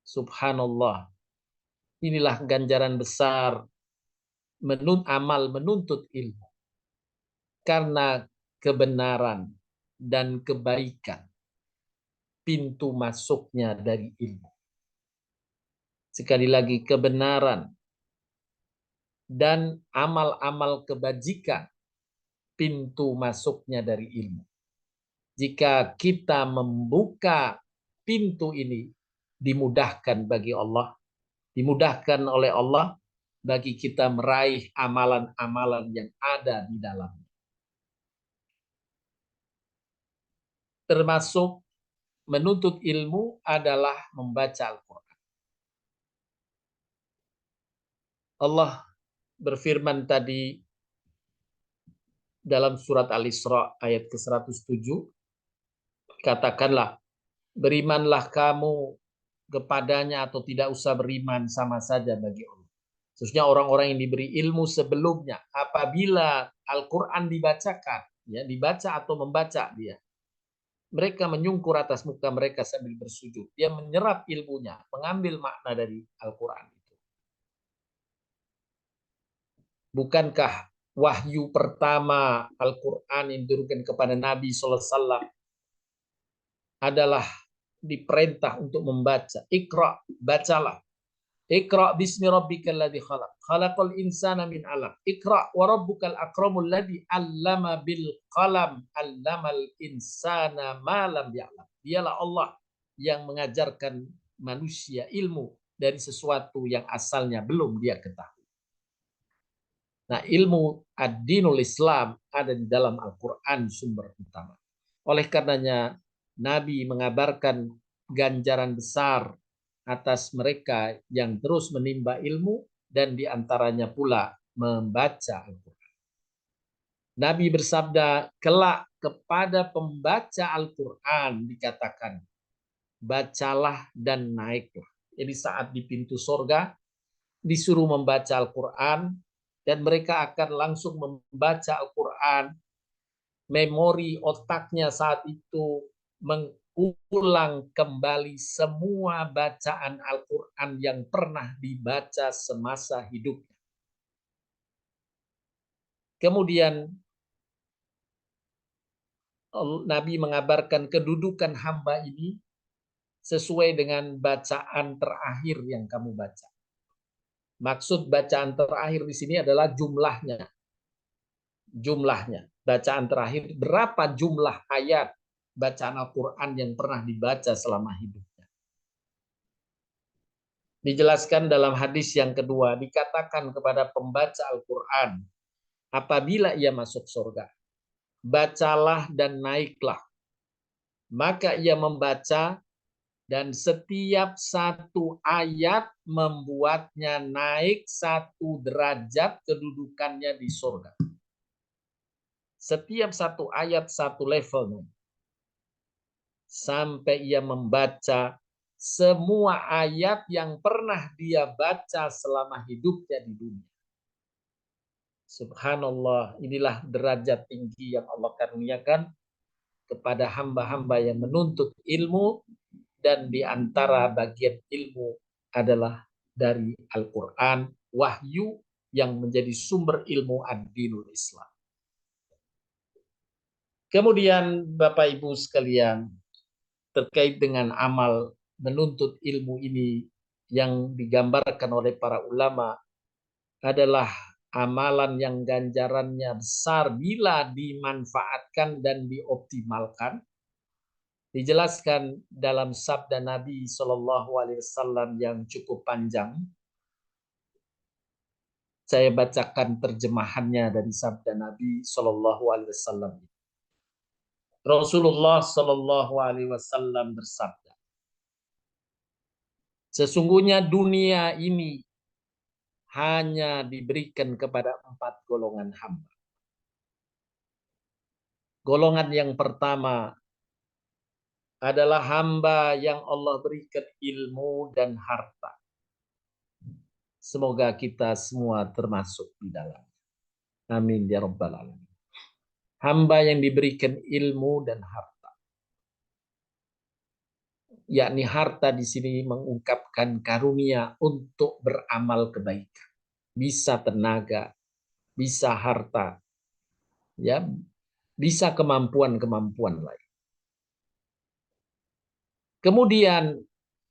Subhanallah. Inilah ganjaran besar amal menuntut ilmu. Karena kebenaran dan kebaikan. Pintu masuknya dari ilmu. Sekali lagi, kebenaran dan amal-amal kebajikan, pintu masuknya dari ilmu. Jika kita membuka pintu ini, dimudahkan bagi Allah, dimudahkan oleh Allah bagi kita meraih amalan-amalan yang ada di dalamnya. Termasuk menuntut ilmu adalah membaca Al-Quran. Allah berfirman tadi dalam surat Al-Isra ayat ke-107, katakanlah, berimanlah kamu kepadanya atau tidak usah beriman, sama saja bagi Allah. Khususnya orang-orang yang diberi ilmu sebelumnya, apabila Al-Quran dibacakan, ya, dibaca atau membaca dia, mereka menyungkur atas muka mereka sambil bersujud. Dia menyerap ilmunya, mengambil makna dari Al-Quran itu. Bukankah wahyu pertama Al-Quran yang diturunkan kepada Nabi SAW adalah diperintah untuk membaca. Iqra, bacalah. Iqra bismi rabbikal ladzi khalaq. Khalaqal insana min 'alaq. Iqra wa rabbukal akramul ladzi 'allama bil qalam. 'Allamal insana ma lam ya'lam. Dialah Allah yang mengajarkan manusia ilmu dari sesuatu yang asalnya belum dia ketahui. Nah, ilmu ad-dinul Islam ada di dalam Al-Quran sumber utama. Oleh karenanya, Nabi mengabarkan ganjaran besar atas mereka yang terus menimba ilmu dan diantaranya pula membaca Al-Quran. Nabi bersabda, kelak kepada pembaca Al-Quran dikatakan, bacalah dan naiklah. Jadi saat di pintu surga disuruh membaca Al-Quran dan mereka akan langsung membaca Al-Quran. Memori otaknya saat itu mengulang kembali semua bacaan Al-Quran yang pernah dibaca semasa hidupnya. Kemudian Nabi mengabarkan kedudukan hamba ini sesuai dengan bacaan terakhir yang kamu baca. Maksud bacaan terakhir di sini adalah jumlahnya. Jumlahnya. Bacaan terakhir, berapa jumlah ayat bacaan Al-Quran yang pernah dibaca selama hidupnya. Dijelaskan dalam hadis yang kedua, dikatakan kepada pembaca Al-Quran, apabila ia masuk surga, bacalah dan naiklah. Maka ia membaca dan setiap satu ayat membuatnya naik satu derajat kedudukannya di surga. Setiap satu ayat satu level. Sampai ia membaca semua ayat yang pernah dia baca selama hidupnya di dunia. Subhanallah, inilah derajat tinggi yang Allah karuniakan kepada hamba-hamba yang menuntut ilmu, dan di antara bagian ilmu adalah dari Al-Quran, wahyu yang menjadi sumber ilmu ad-dinul Islam. Kemudian Bapak Ibu sekalian, terkait dengan amal menuntut ilmu ini yang digambarkan oleh para ulama adalah amalan yang ganjarannya besar bila dimanfaatkan dan dioptimalkan. Dijelaskan dalam sabda Nabi SAW yang cukup panjang. Saya bacakan terjemahannya dari sabda Nabi SAW. Rasulullah SAW bersabda, sesungguhnya dunia ini hanya diberikan kepada 4 golongan hamba. Golongan yang pertama adalah hamba yang Allah berikan ilmu dan harta. Semoga kita semua termasuk di dalam. Amin ya rabbal alamin. Hamba yang diberikan ilmu dan harta. Yakni harta di sini mengungkapkan karunia untuk beramal kebaikan. Bisa tenaga, bisa harta, ya, bisa kemampuan-kemampuan lain. Kemudian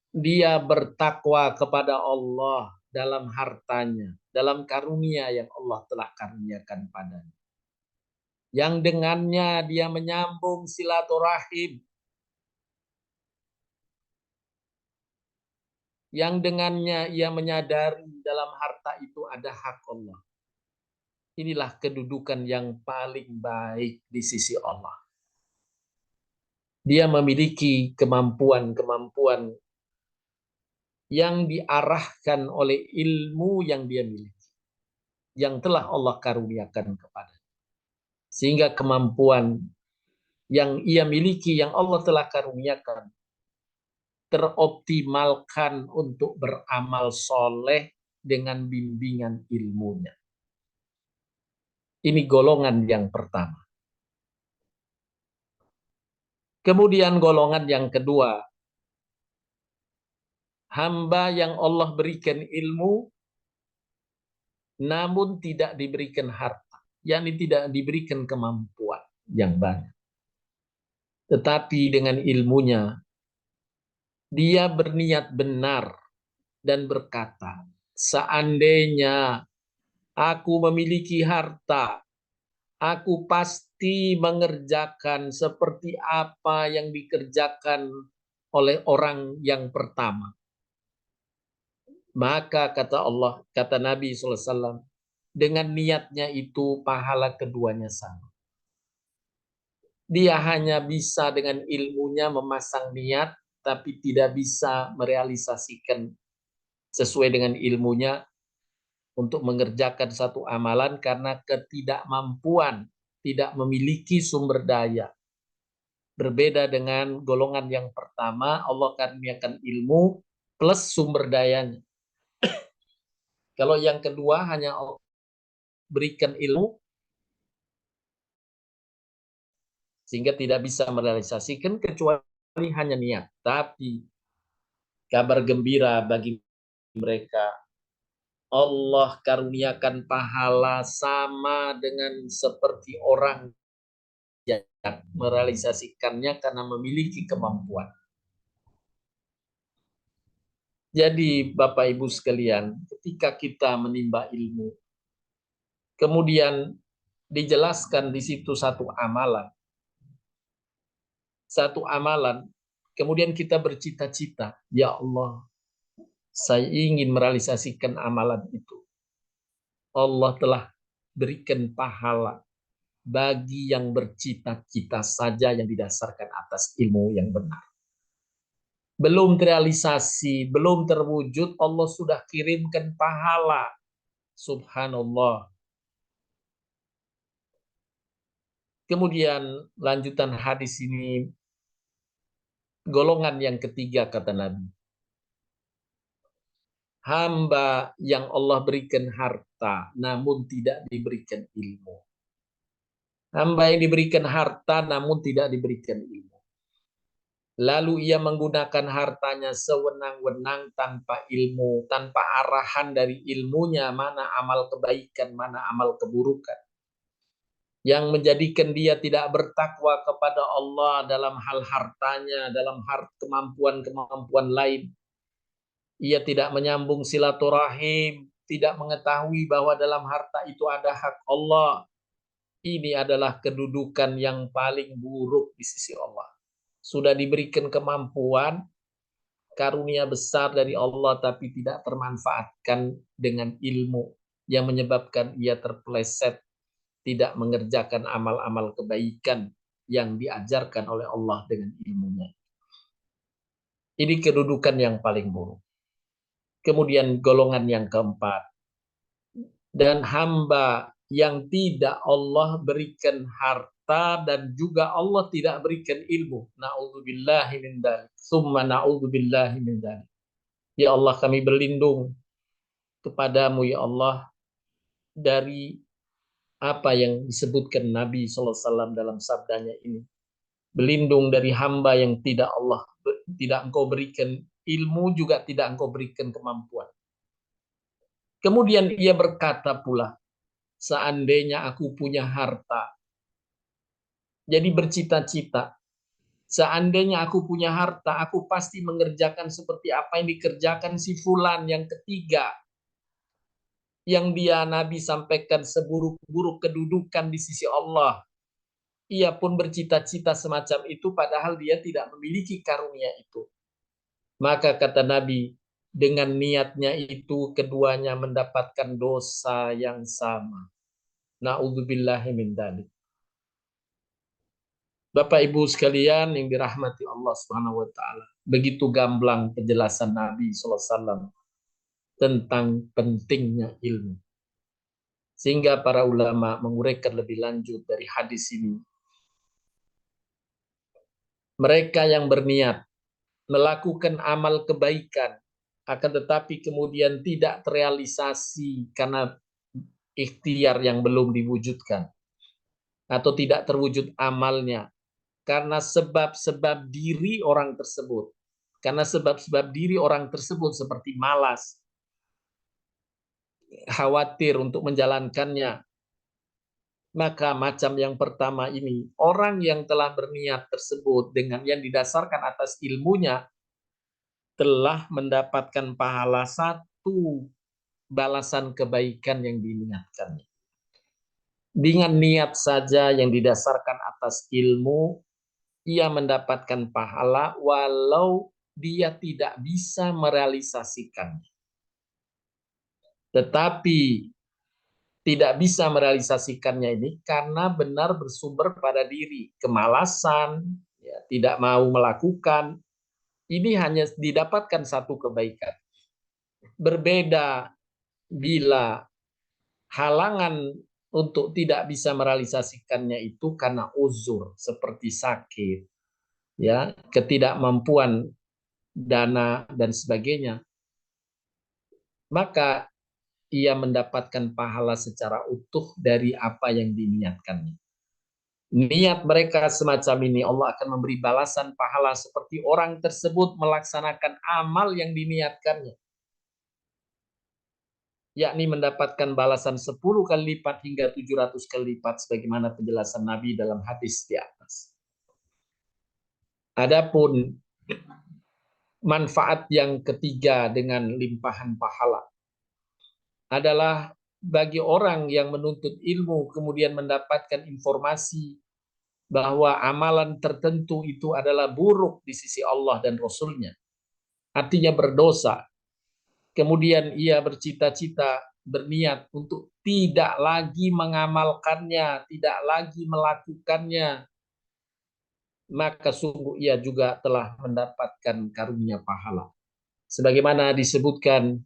dia bertakwa kepada Allah dalam hartanya, dalam karunia yang Allah telah karuniakan padanya. Yang dengannya dia menyambung silaturahim. Yang dengannya ia menyadari dalam harta itu ada hak Allah. Inilah kedudukan yang paling baik di sisi Allah. Dia memiliki kemampuan-kemampuan yang diarahkan oleh ilmu yang dia miliki, yang telah Allah karuniakan kepada. Sehingga kemampuan yang ia miliki, yang Allah telah karuniakan, teroptimalkan untuk beramal soleh dengan bimbingan ilmunya. Ini golongan yang pertama. Kemudian golongan yang kedua, hamba yang Allah berikan ilmu, namun tidak diberikan harta, yakni tidak diberikan kemampuan yang banyak. Tetapi dengan ilmunya, dia berniat benar dan berkata, seandainya aku memiliki harta, aku pasti mengerjakan seperti apa yang dikerjakan oleh orang yang pertama. Maka kata Allah, kata Nabi SAW, dengan niatnya itu pahala keduanya sama. Dia hanya bisa dengan ilmunya memasang niat, tapi tidak bisa merealisasikan sesuai dengan ilmunya untuk mengerjakan satu amalan karena ketidakmampuan, tidak memiliki sumber daya. Berbeda dengan golongan yang pertama, Allah karuniakan ilmu plus sumber dayanya. Kalau yang kedua hanya Allah berikan ilmu sehingga tidak bisa merealisasikan kecuali hanya niat. Tapi kabar gembira bagi mereka, Allah karuniakan pahala sama dengan seperti orang yang merealisasikannya karena memiliki kemampuan. Jadi Bapak Ibu sekalian, ketika kita menimba ilmu, kemudian dijelaskan di situ satu amalan, kemudian kita bercita-cita, ya Allah, saya ingin merealisasikan amalan itu. Allah telah berikan pahala bagi yang bercita-cita saja yang didasarkan atas ilmu yang benar. Belum terrealisasi, belum terwujud, Allah sudah kirimkan pahala. Subhanallah. Kemudian lanjutan hadis ini, golongan yang ketiga kata Nabi. Hamba yang Allah berikan harta, namun tidak diberikan ilmu. Hamba yang diberikan harta, namun tidak diberikan ilmu. Lalu ia menggunakan hartanya sewenang-wenang tanpa ilmu, tanpa arahan dari ilmunya, mana amal kebaikan, mana amal keburukan. Yang menjadikan dia tidak bertakwa kepada Allah dalam hal hartanya, dalam kemampuan-kemampuan lain. Ia tidak menyambung silaturahim, tidak mengetahui bahwa dalam harta itu ada hak Allah. Ini adalah kedudukan yang paling buruk di sisi Allah. Sudah diberikan kemampuan, karunia besar dari Allah, tapi tidak termanfaatkan dengan ilmu yang menyebabkan ia terpeleset, tidak mengerjakan amal-amal kebaikan yang diajarkan oleh Allah dengan ilmunya. Ini kedudukan yang paling buruk. Kemudian golongan yang keempat, dan hamba yang tidak Allah berikan harta dan juga Allah tidak berikan ilmu. Na'udzubillahi min dzalik. Tsumma na'udzubillahi min dzalik. Ya Allah, kami berlindung kepadamu ya Allah dari apa yang disebutkan Nabi SAW dalam sabdanya ini. Berlindung dari hamba yang tidak engkau berikan ilmu, juga tidak engkau berikan kemampuan. Kemudian ia berkata pula, seandainya aku punya harta, Jadi bercita-cita, seandainya aku punya harta, aku pasti mengerjakan seperti apa yang dikerjakan si fulan yang ketiga, yang dia Nabi sampaikan seburuk-buruk kedudukan di sisi Allah. Ia pun bercita-cita semacam itu padahal dia tidak memiliki karunia itu. Maka kata Nabi, dengan niatnya itu keduanya mendapatkan dosa yang sama. Na'udzubillahi min dzalik. Bapak Ibu sekalian yang dirahmati Allah Subhanahu wa taala. Begitu gamblang penjelasan Nabi sallallahu alaihi wasallam tentang pentingnya ilmu. Sehingga para ulama menguraikan lebih lanjut dari hadis ini. Mereka yang berniat melakukan amal kebaikan akan tetapi kemudian tidak terrealisasi karena ikhtiar yang belum diwujudkan atau tidak terwujud amalnya karena sebab-sebab diri orang tersebut. Karena sebab-sebab diri orang tersebut seperti malas, khawatir untuk menjalankannya. Maka macam yang pertama ini, orang yang telah berniat tersebut dengan yang didasarkan atas ilmunya telah mendapatkan pahala satu balasan kebaikan yang diniatkannya. Dengan niat saja yang didasarkan atas ilmu, ia mendapatkan pahala walau dia tidak bisa merealisasikannya. Tetapi tidak bisa merealisasikannya ini karena benar bersumber pada diri, kemalasan, ya, tidak mau melakukan. Ini hanya didapatkan satu kebaikan. Berbeda bila halangan untuk tidak bisa merealisasikannya itu karena uzur seperti sakit, ya, ketidakmampuan dana dan sebagainya, maka ia mendapatkan pahala secara utuh dari apa yang diniatkannya. Niat mereka semacam ini Allah akan memberi balasan pahala seperti orang tersebut melaksanakan amal yang diniatkannya, yakni mendapatkan balasan 10 kali lipat hingga 700 kali lipat sebagaimana penjelasan Nabi dalam hadis di atas. Adapun manfaat yang ketiga dengan limpahan pahala adalah bagi orang yang menuntut ilmu kemudian mendapatkan informasi bahwa amalan tertentu itu adalah buruk di sisi Allah dan Rasul-Nya, artinya berdosa. Kemudian ia bercita-cita, berniat untuk tidak lagi mengamalkannya, tidak lagi melakukannya, maka sungguh ia juga telah mendapatkan karunia pahala. Sebagaimana disebutkan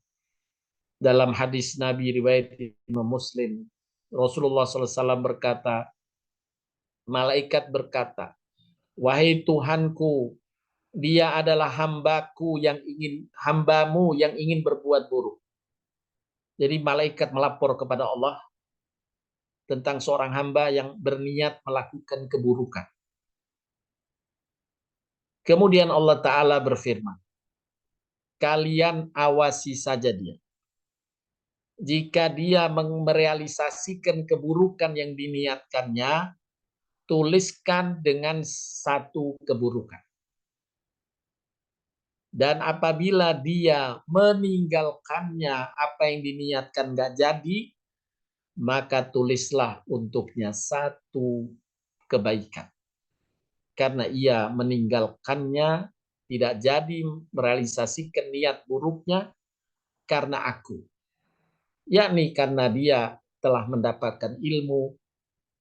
dalam hadis Nabi riwayat Imam Muslim, Rasulullah SAW berkata, malaikat berkata, wahai Tuhanku, dia adalah hambamu yang ingin berbuat buruk. Jadi malaikat melapor kepada Allah tentang seorang hamba yang berniat melakukan keburukan. Kemudian Allah Ta'ala berfirman, kalian awasi saja dia. Jika dia merealisasikan keburukan yang diniatkannya, tuliskan dengan satu keburukan. Dan apabila dia meninggalkannya, apa yang diniatkan nggak jadi, maka tulislah untuknya satu kebaikan. Karena ia meninggalkannya, tidak jadi merealisasikan niat buruknya karena aku. Yakni karena dia telah mendapatkan ilmu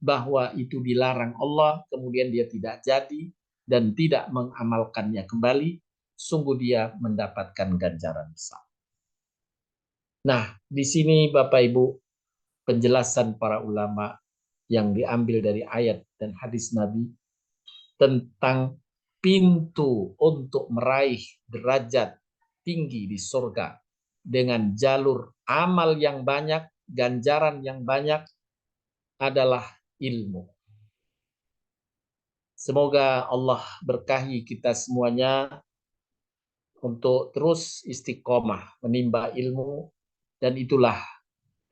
bahwa itu dilarang Allah, kemudian dia tidak jadi dan tidak mengamalkannya kembali, sungguh dia mendapatkan ganjaran besar. Nah, di sini Bapak Ibu, penjelasan para ulama yang diambil dari ayat dan hadis Nabi tentang pintu untuk meraih derajat tinggi di surga dengan jalur amal yang banyak, ganjaran yang banyak adalah ilmu. Semoga Allah berkahi kita semuanya untuk terus istiqomah menimba ilmu, dan itulah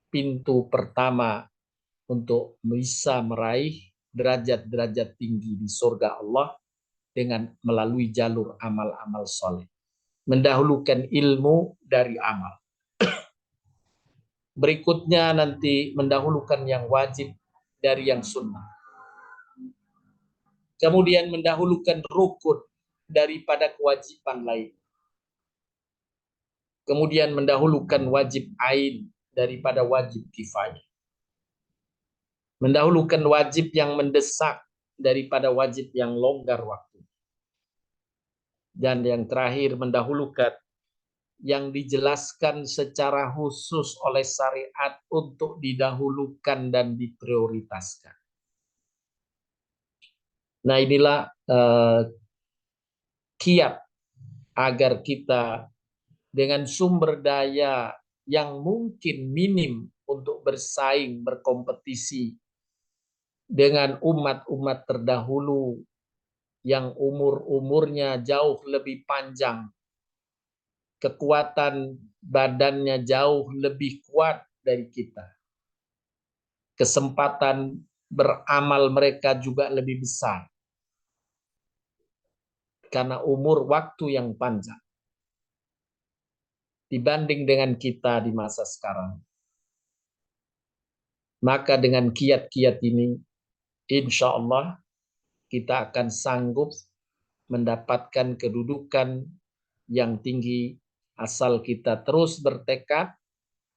pintu pertama untuk bisa meraih derajat-derajat tinggi di surga Allah dengan melalui jalur amal-amal soleh. Mendahulukan ilmu dari amal. Berikutnya nanti mendahulukan yang wajib dari yang sunnah. Kemudian mendahulukan rukun daripada kewajiban lain. Kemudian mendahulukan wajib ain daripada wajib kifayah. Mendahulukan wajib yang mendesak daripada wajib yang longgar waktu. Dan yang terakhir mendahulukan yang dijelaskan secara khusus oleh syariat untuk didahulukan dan diprioritaskan. Nah, inilah kiat agar kita dengan sumber daya yang mungkin minim untuk bersaing, berkompetisi dengan umat-umat terdahulu yang umur-umurnya jauh lebih panjang, kekuatan badannya jauh lebih kuat dari kita. Kesempatan beramal mereka juga lebih besar. Karena umur waktu yang panjang. Dibanding dengan kita di masa sekarang. Maka dengan kiat-kiat ini, insya Allah kita akan sanggup mendapatkan kedudukan yang tinggi asal kita terus bertekad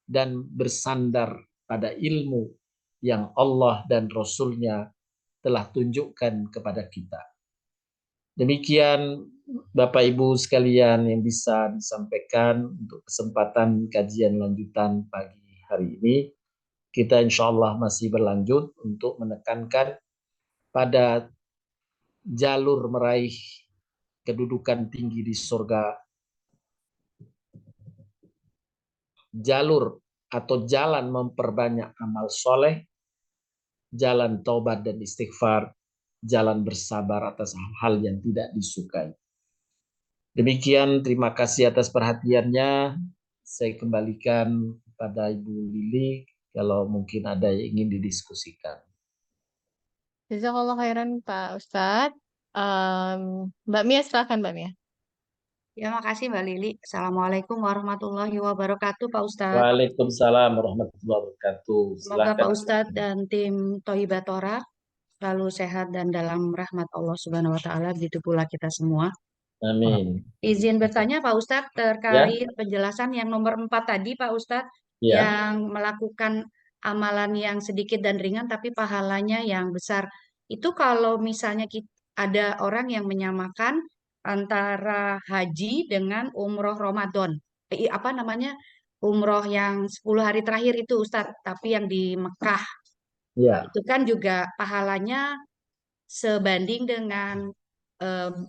dan bersandar pada ilmu yang Allah dan Rasul-Nya telah tunjukkan kepada kita. Demikian Bapak Ibu sekalian yang bisa disampaikan untuk kesempatan kajian lanjutan pagi hari ini. Kita insya Allah masih berlanjut untuk menekankan pada jalur meraih kedudukan tinggi di surga, jalur atau jalan memperbanyak amal soleh, jalan taubat dan istighfar, jalan bersabar atas hal-hal yang tidak disukai. Demikian, terima kasih atas perhatiannya. Saya kembalikan kepada Ibu Lili kalau mungkin ada yang ingin didiskusikan. Jazakallah khairan Pak Ustadz. Mbak Mia silakan Mbak Mia. Ya, makasih Mbak Lili. Assalamualaikum warahmatullahi wabarakatuh, Pak Ustadz. Waalaikumsalam warahmatullahi wabarakatuh. Semoga Silakan. Pak Ustadz dan tim Thoibatora selalu sehat dan dalam rahmat Allah Subhanahu wa Ta'ala, begitu pula kita semua. Amin. Izin bertanya Pak Ustadz terkait penjelasan yang nomor 4 tadi Pak Ustadz, yang melakukan amalan yang sedikit dan ringan tapi pahalanya yang besar. Itu kalau misalnya ada orang yang menyamakan antara haji dengan umroh Ramadan. Apa namanya? Umroh yang 10 hari terakhir itu Ustadz, tapi yang di Mekah. Itu kan juga pahalanya sebanding dengan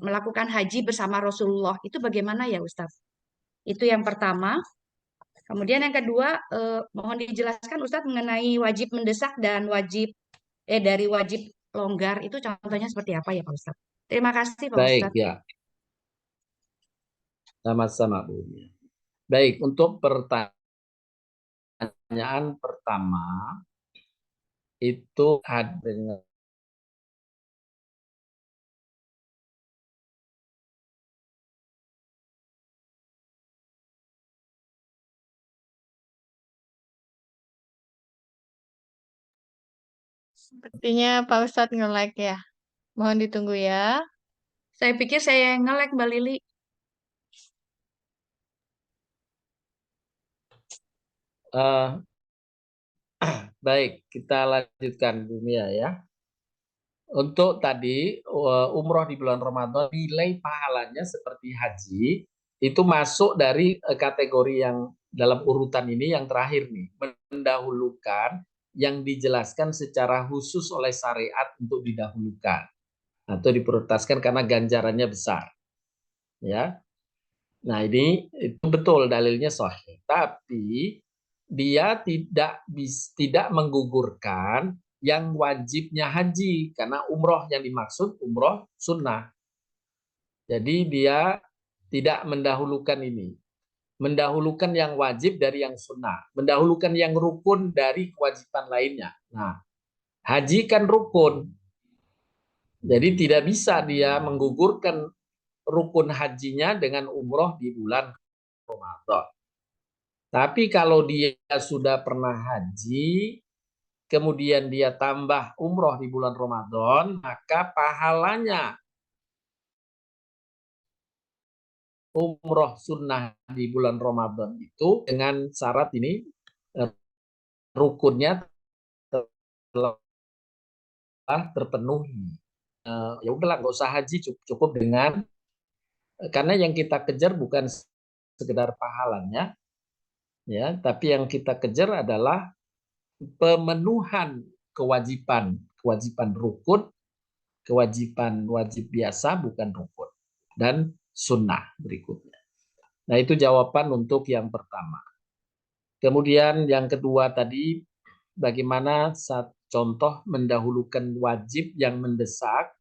melakukan haji bersama Rasulullah. Itu bagaimana ya Ustadz? Itu yang pertama. Kemudian yang kedua, mohon dijelaskan Ustadz mengenai wajib mendesak dan dari wajib longgar itu contohnya seperti apa ya Pak Ustadz? Terima kasih Pak Baik, Ustadz. ya. Sama-sama Bu. Baik, untuk pertanyaan pertama itu ada dengan Sepertinya Pak Ustadz nge-like ya. Mohon ditunggu ya. Saya pikir saya yang nge-like Mbak Lili. Baik, kita lanjutkan Bu Mia ya. Untuk tadi umroh di bulan Ramadan, nilai pahalanya seperti haji itu masuk dari kategori yang dalam urutan ini yang terakhir nih, mendahulukan yang dijelaskan secara khusus oleh syariat untuk didahulukan atau diprioritaskan karena ganjarannya besar. Ya. Nah, ini itu betul dalilnya sahih, tapi dia tidak menggugurkan yang wajibnya haji karena umroh yang dimaksud umroh sunnah. Jadi dia tidak mendahulukan ini. Mendahulukan yang wajib dari yang sunnah. Mendahulukan yang rukun dari kewajiban lainnya. Nah, haji kan rukun. Jadi tidak bisa dia menggugurkan rukun hajinya dengan umroh di bulan Ramadan. Tapi kalau dia sudah pernah haji, kemudian dia tambah umroh di bulan Ramadan, maka pahalanya umroh sunnah di bulan Ramadan itu dengan syarat ini rukunnya telah terpenuhi. Ya udahlah, nggak usah haji, cukup dengan, karena yang kita kejar bukan sekedar pahalanya, ya, tapi yang kita kejar adalah pemenuhan kewajiban rukun, kewajiban wajib biasa bukan rukun, dan sunnah berikutnya. Nah, itu jawaban untuk yang pertama. Kemudian yang kedua tadi, bagaimana saat contoh mendahulukan wajib yang mendesak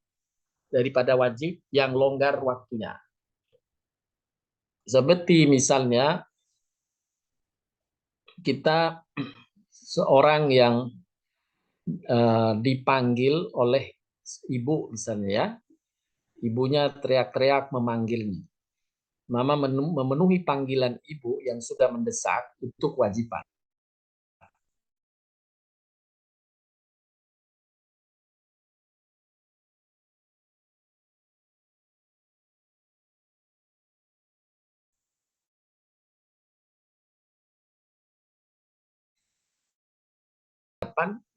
daripada wajib yang longgar waktunya. Seperti misalnya kita seorang yang dipanggil oleh ibu misalnya, ya, ibunya teriak-teriak memanggilnya. Mama memenuhi panggilan ibu yang sudah mendesak untuk kewajiban.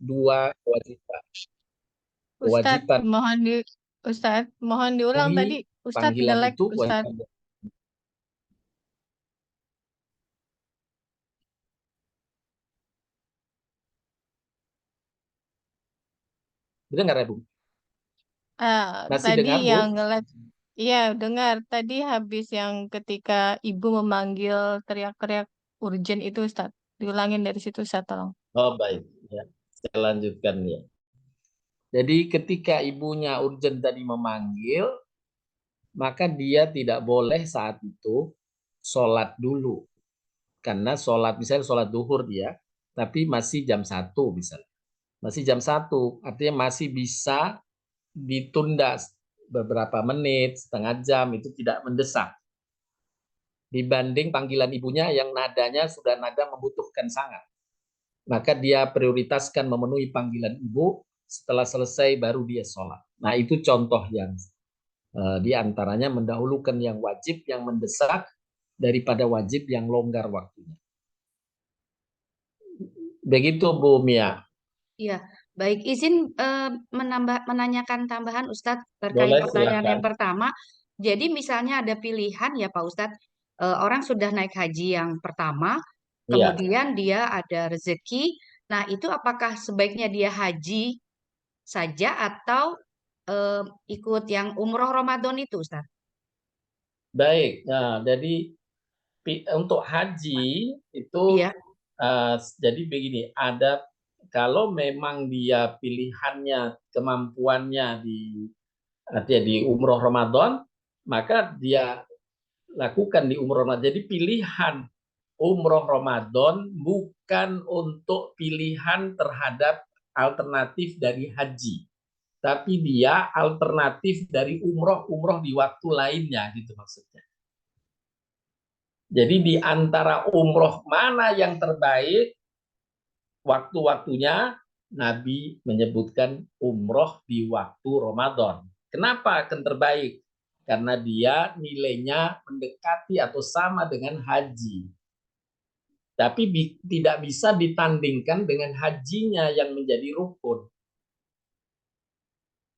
Dua kewajiban. Ustadz, Kewajiban mohon diulang tadi. memenuhi Ustadz panggilan nge-lag, itu, Ustadz. kewajiban. Benar nggak, Bu? Masih Tadi dengar, yang Bu? nge-lag. Iya, dengar. Tadi habis yang ketika ibu memanggil teriak-teriak urgent itu, Ustadz. Diulangin dari situ, Ustadz, tolong. Oh, baik. Ya, saya lanjutkan ya. Jadi ketika ibunya urgent tadi memanggil, maka dia tidak boleh saat itu sholat dulu. Karena sholat, misalnya sholat duhur dia, tapi masih jam 1 misalnya. Masih jam 1, artinya masih bisa ditunda beberapa menit, setengah jam, itu tidak mendesak. Dibanding panggilan ibunya yang nadanya sudah nada membutuhkan sangat. Maka dia prioritaskan memenuhi panggilan ibu, setelah selesai baru dia sholat. Nah, itu contoh yang di antaranya mendahulukan yang wajib yang mendesak daripada wajib yang longgar waktunya. Begitu, Bu Mia. Iya, baik. Izin menanyakan tambahan Ustadz terkait Boleh, pertanyaan silakan. yang pertama. Jadi misalnya ada pilihan ya Pak Ustadz, orang sudah naik haji yang pertama, Iya, kemudian dia ada rezeki. Nah, itu apakah sebaiknya dia haji saja atau eh, ikut yang umroh Ramadan itu Ustadz? baik. Nah, jadi untuk haji itu Iya, jadi begini, ada kalau memang dia pilihannya kemampuannya artinya di umroh Ramadan, maka dia lakukan di umroh Ramadan. Jadi pilihan umroh Ramadan bukan untuk pilihan terhadap alternatif dari haji, tapi dia alternatif dari umroh di waktu lainnya, gitu maksudnya. Jadi di antara umroh mana yang terbaik, waktu-waktunya Nabi menyebutkan umroh di waktu Ramadan. Kenapa akan terbaik? Karena dia nilainya mendekati atau sama dengan haji. Tapi tidak bisa ditandingkan dengan hajinya yang menjadi rukun.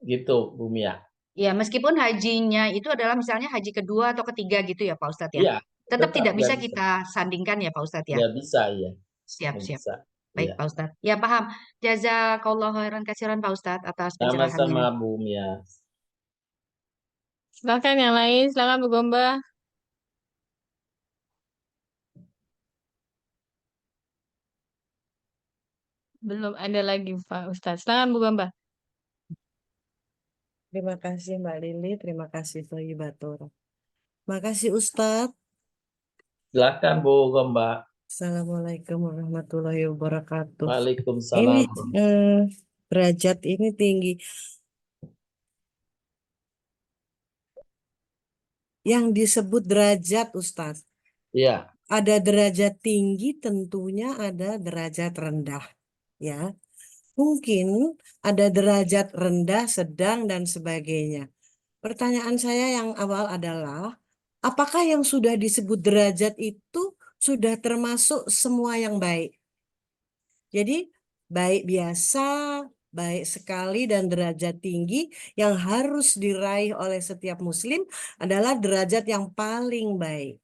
Gitu, Bu Mia. ya meskipun hajinya itu adalah misalnya haji kedua atau ketiga gitu ya Pak Ustadz ya. Iya, Tetap tetap tidak nggak bisa bisa. kita sandingkan ya Pak Ustadz ya. Nggak bisa, ya. Siap, Nggak siap. bisa. Baik, Iya. Pak Ustadz. Ya, paham. Jazakallah khairan kasiran Pak Ustadz atas pencerahannya. Sama-sama, Bu Mia. Silakan yang lain, silakan Bu Gomba. Belum ada lagi Pak Ustadz. Silakan Bu Gomba. Terima kasih Mbak Lili, terima kasih Thayyibatur. Makasih Ustadz. Silakan, Bu Gomba. Assalamualaikum warahmatullahi wabarakatuh. Ini Waalaikumsalam. derajat ini tinggi. yang disebut derajat, Ustadz. Iya, Ada derajat tinggi, tentunya ada derajat rendah. Ya, mungkin ada derajat rendah, sedang, dan sebagainya. Pertanyaan saya yang awal adalah, apakah yang sudah disebut derajat itu sudah termasuk semua yang baik? Jadi, baik biasa, baik sekali, dan derajat tinggi yang harus diraih oleh setiap muslim adalah derajat yang paling baik.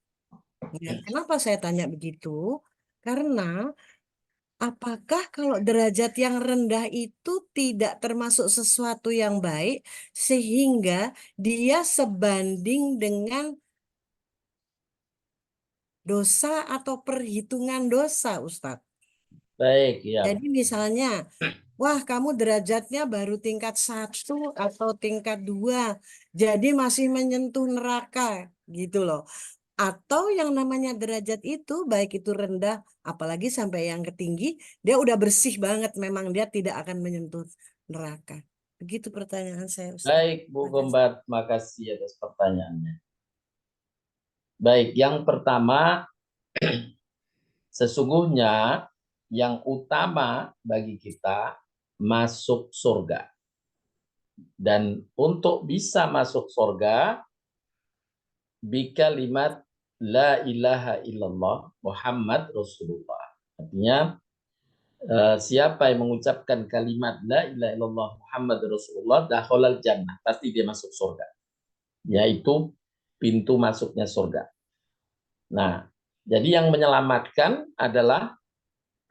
Ya, kenapa saya tanya begitu? Karena apakah kalau derajat yang rendah itu tidak termasuk sesuatu yang baik sehingga dia sebanding dengan dosa atau perhitungan dosa, Ustadz? baik, ya. Jadi misalnya, wah kamu derajatnya baru tingkat 1 atau tingkat 2, jadi masih menyentuh neraka gitu loh. Atau yang namanya derajat itu, baik itu rendah, apalagi sampai yang ketinggi, dia udah bersih banget, memang dia tidak akan menyentuh neraka. Begitu pertanyaan saya, Ustaz. Baik, Bu Gombat, makasih atas pertanyaannya. Baik, yang pertama, sesungguhnya yang utama bagi kita masuk surga. Dan untuk bisa masuk surga, bikalimat la ilaha illallah Muhammad Rasulullah. Artinya, siapa yang mengucapkan kalimat la ilaha illallah Muhammad Rasulullah dakhalal jannah, pasti dia masuk surga. Yaitu pintu masuknya surga. Nah, jadi yang menyelamatkan adalah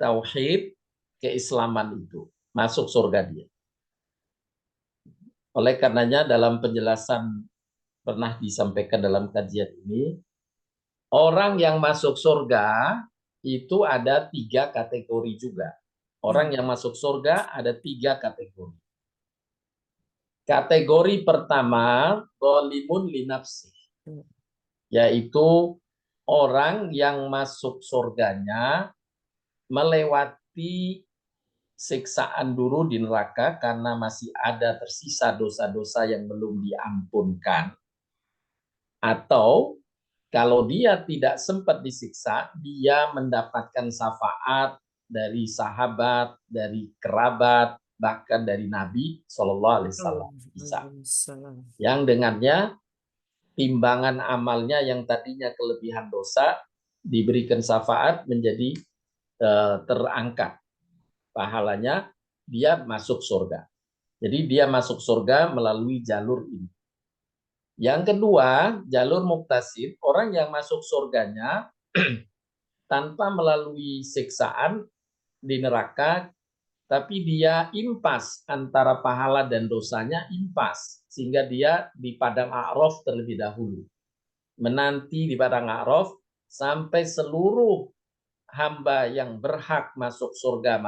tauhid keislaman itu, masuk surga dia. Oleh karenanya dalam penjelasan pernah disampaikan dalam kajian ini, orang yang masuk surga itu ada 3 kategori juga. Orang yang masuk surga ada 3 kategori. Kategori pertama, zalimun li nafsi, yaitu orang yang masuk surganya melewati siksaan dulu di neraka karena masih ada tersisa dosa-dosa yang belum diampunkan. Atau kalau dia tidak sempat disiksa, dia mendapatkan syafaat dari sahabat, dari kerabat, bahkan dari Nabi Shallallahu Alaihi Wasallam. Bisa. Yang dengannya timbangan amalnya yang tadinya kelebihan dosa diberikan syafaat menjadi terangkat pahalanya, dia masuk surga. Jadi dia masuk surga melalui jalur ini. Yang kedua, jalur muktasid, orang yang masuk surganya tanpa melalui siksaan di neraka, tapi dia impas antara pahala dan dosanya, impas, sehingga dia di padang A'raf terlebih dahulu. Menanti di padang A'raf sampai seluruh hamba yang berhak masuk surga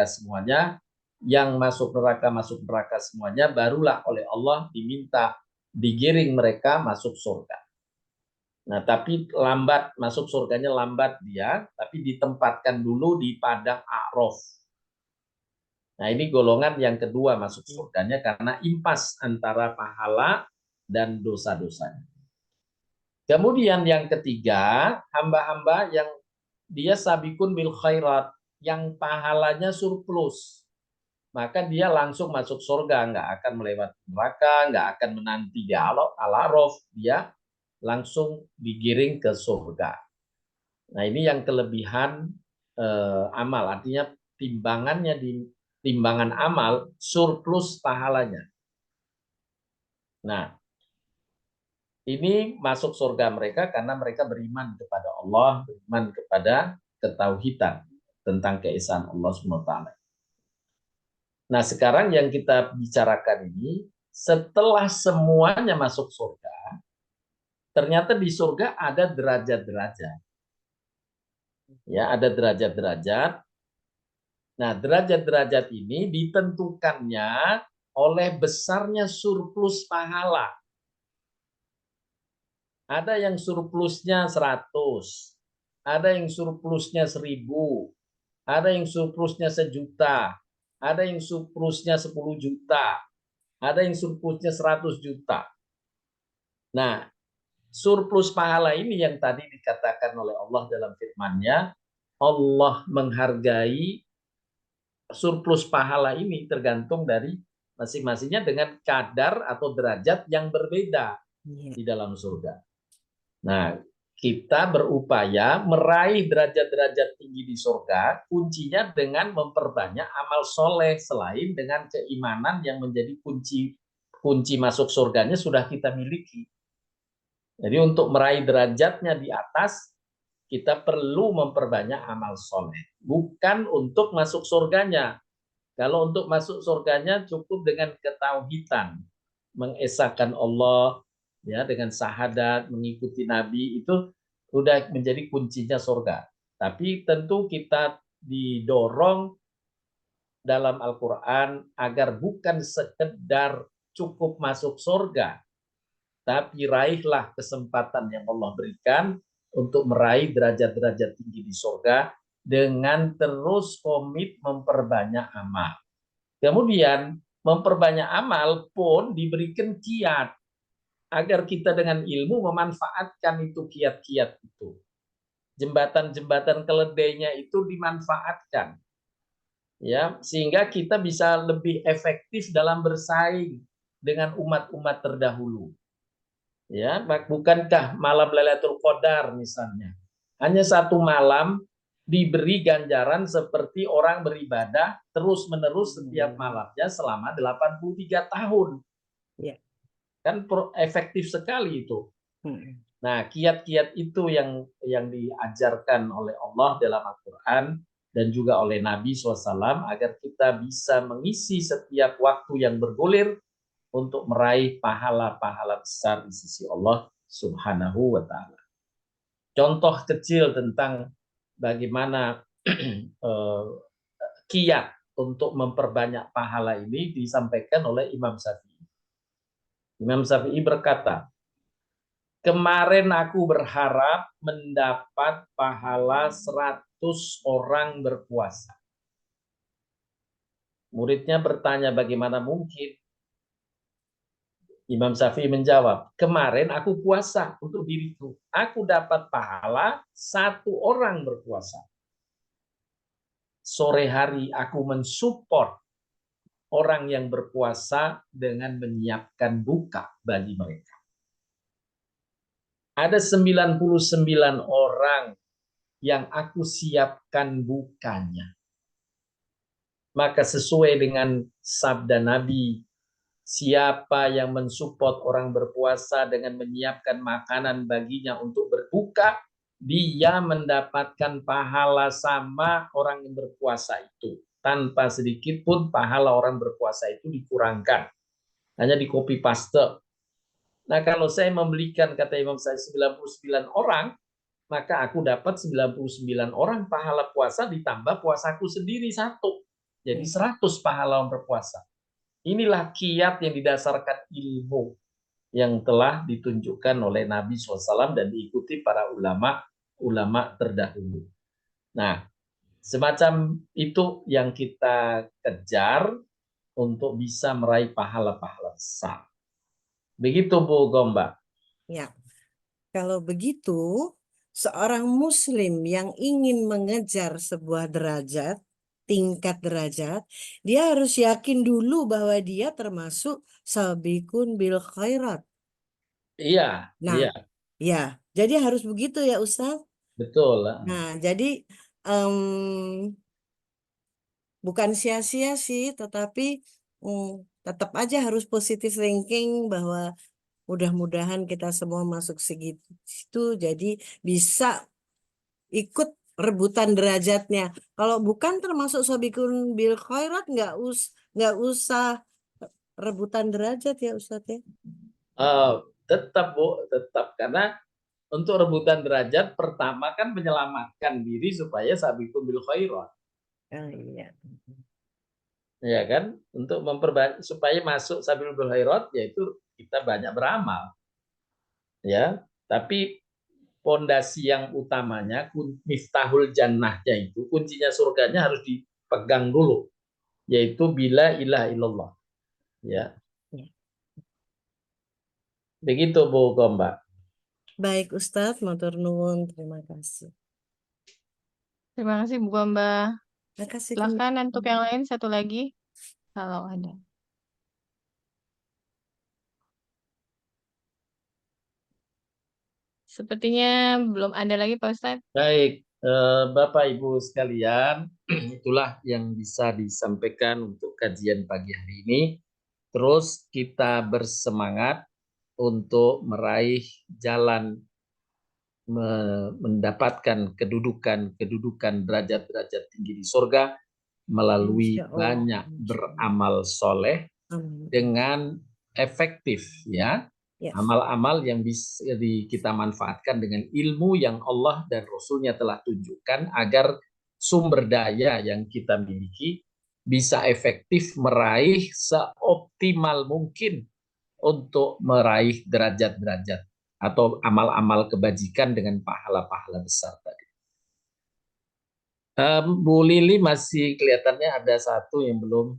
semuanya, yang masuk neraka semuanya, barulah oleh Allah diminta digiring mereka masuk surga. Nah, tapi lambat, masuk surganya lambat dia, tapi ditempatkan dulu di padang A'raf. Nah, ini golongan yang kedua masuk surganya karena impas antara pahala dan dosa-dosanya. Kemudian yang ketiga, hamba-hamba yang dia sabikun bil khairat, yang pahalanya surplus. Maka dia langsung masuk surga, nggak akan melewati neraka, nggak akan menanti di al-A'raf, dia langsung digiring ke surga. Nah, ini yang kelebihan amal, artinya timbangannya di timbangan amal surplus pahalanya. Nah, ini masuk surga mereka karena mereka beriman kepada Allah, beriman kepada ketauhidan tentang keesaan Allah SWT. Nah, sekarang yang kita bicarakan ini, setelah semuanya masuk surga, ternyata di surga ada derajat-derajat. Ya, ada derajat-derajat. Nah, derajat-derajat ini ditentukannya oleh besarnya surplus pahala. Ada yang surplusnya 100, ada yang surplusnya 1000, ada yang surplusnya 1.000.000, ada yang surplusnya 10 juta, ada yang surplusnya 100 juta. Nah, surplus pahala ini yang tadi dikatakan oleh Allah dalam firman-Nya, Allah menghargai surplus pahala ini tergantung dari masing-masingnya dengan kadar atau derajat yang berbeda di dalam surga. Nah, kita berupaya meraih derajat-derajat tinggi di surga, kuncinya dengan memperbanyak amal soleh, selain dengan keimanan yang menjadi kunci masuk surganya sudah kita miliki. Jadi untuk meraih derajatnya di atas, kita perlu memperbanyak amal soleh. Bukan untuk masuk surganya. Kalau untuk masuk surganya cukup dengan ketauhidan, mengesahkan Allah, ya, dengan syahadat, mengikuti Nabi, itu sudah menjadi kuncinya surga. Tapi tentu kita didorong dalam Al-Quran agar bukan sekedar cukup masuk surga, tapi raihlah kesempatan yang Allah berikan untuk meraih derajat-derajat tinggi di surga dengan terus komit memperbanyak amal. Kemudian memperbanyak amal pun diberikan kiat agar kita dengan ilmu memanfaatkan itu kiat-kiat itu. Jembatan-jembatan keledainya itu dimanfaatkan, ya, sehingga kita bisa lebih efektif dalam bersaing dengan umat-umat terdahulu. Ya, bukankah malam Lailatul Qadar misalnya hanya satu malam diberi ganjaran seperti orang beribadah terus-menerus setiap malamnya selama 83 tahun. Ya. Kan efektif sekali itu. Nah, kiat-kiat itu yang diajarkan oleh Allah dalam Al-Quran dan juga oleh Nabi SAW agar kita bisa mengisi setiap waktu yang bergulir untuk meraih pahala-pahala besar di sisi Allah Subhanahu wa Ta'ala. Contoh kecil tentang bagaimana kiat untuk memperbanyak pahala ini disampaikan oleh Imam Syafi'i. Imam Syafi'i berkata, kemarin aku berharap mendapat pahala 100 orang berpuasa. Muridnya bertanya, bagaimana mungkin? Imam Syafi'i menjawab, kemarin aku puasa untuk diriku. Aku dapat pahala 1 orang berpuasa. Sore hari aku mensupport orang yang berpuasa dengan menyiapkan buka bagi mereka. Ada 99 orang yang aku siapkan bukanya. Maka sesuai dengan sabda Nabi, siapa yang mensupport orang berpuasa dengan menyiapkan makanan baginya untuk berbuka, dia mendapatkan pahala sama orang yang berpuasa itu. Tanpa sedikit pun pahala orang berpuasa itu dikurangkan. Hanya di copy paste. Nah, kalau saya membelikan, kata Imam saya, 99 orang, maka aku dapat 99 orang pahala puasa ditambah puasaku sendiri 1. Jadi 100 pahala orang berpuasa. Inilah kiat yang didasarkan ilmu yang telah ditunjukkan oleh Nabi SAW dan diikuti para ulama terdahulu. Nah, semacam itu yang kita kejar untuk bisa meraih pahala-pahala besar. Begitu Bu Gomba. Ya, kalau begitu, seorang Muslim yang ingin mengejar sebuah derajat, tingkat derajat, dia harus yakin dulu bahwa dia termasuk sabiqun bil khairat. Iya, Nah, iya. ya, jadi harus begitu ya Ustaz. Betul. Nah, jadi bukan sia-sia sih, tetapi tetap aja harus positive thinking bahwa mudah-mudahan kita semua masuk segitu, jadi bisa ikut rebutan derajatnya. Kalau bukan termasuk sabiqun bil khairat, nggak usah rebutan derajat ya Ustaz ya. Tetap Bu, tetap, karena untuk rebutan derajat pertama kan menyelamatkan diri supaya sabiqun bil khairat. Iya. Ya kan, untuk memperbanyak supaya masuk sabiqun bil khairat, yaitu kita banyak beramal. Ya, tapi pondasi yang utamanya, miftahul jannahnya itu, kuncinya surganya harus dipegang dulu, yaitu bila ilaha illallah. Ya. Begitu Bu Gomba. Baik Ustadz, matur nuwun, terima kasih. Terima kasih Bu Gomba. Terima kasih. Silakan untuk yang lain satu lagi kalau ada. Sepertinya belum ada lagi Pak Ustadz. Baik, Bapak Ibu sekalian, itulah yang bisa disampaikan untuk kajian pagi hari ini. Terus kita bersemangat untuk meraih jalan mendapatkan kedudukan derajat-derajat tinggi di surga melalui Insya Allah. banyak beramal soleh Amin. dengan efektif, ya. Ya. Amal-amal yang bisa kita manfaatkan dengan ilmu yang Allah dan Rasulnya telah tunjukkan agar sumber daya yang kita miliki bisa efektif meraih seoptimal mungkin untuk meraih derajat-derajat atau amal-amal kebajikan dengan pahala-pahala besar tadi. Bu Lili masih kelihatannya ada satu yang belum.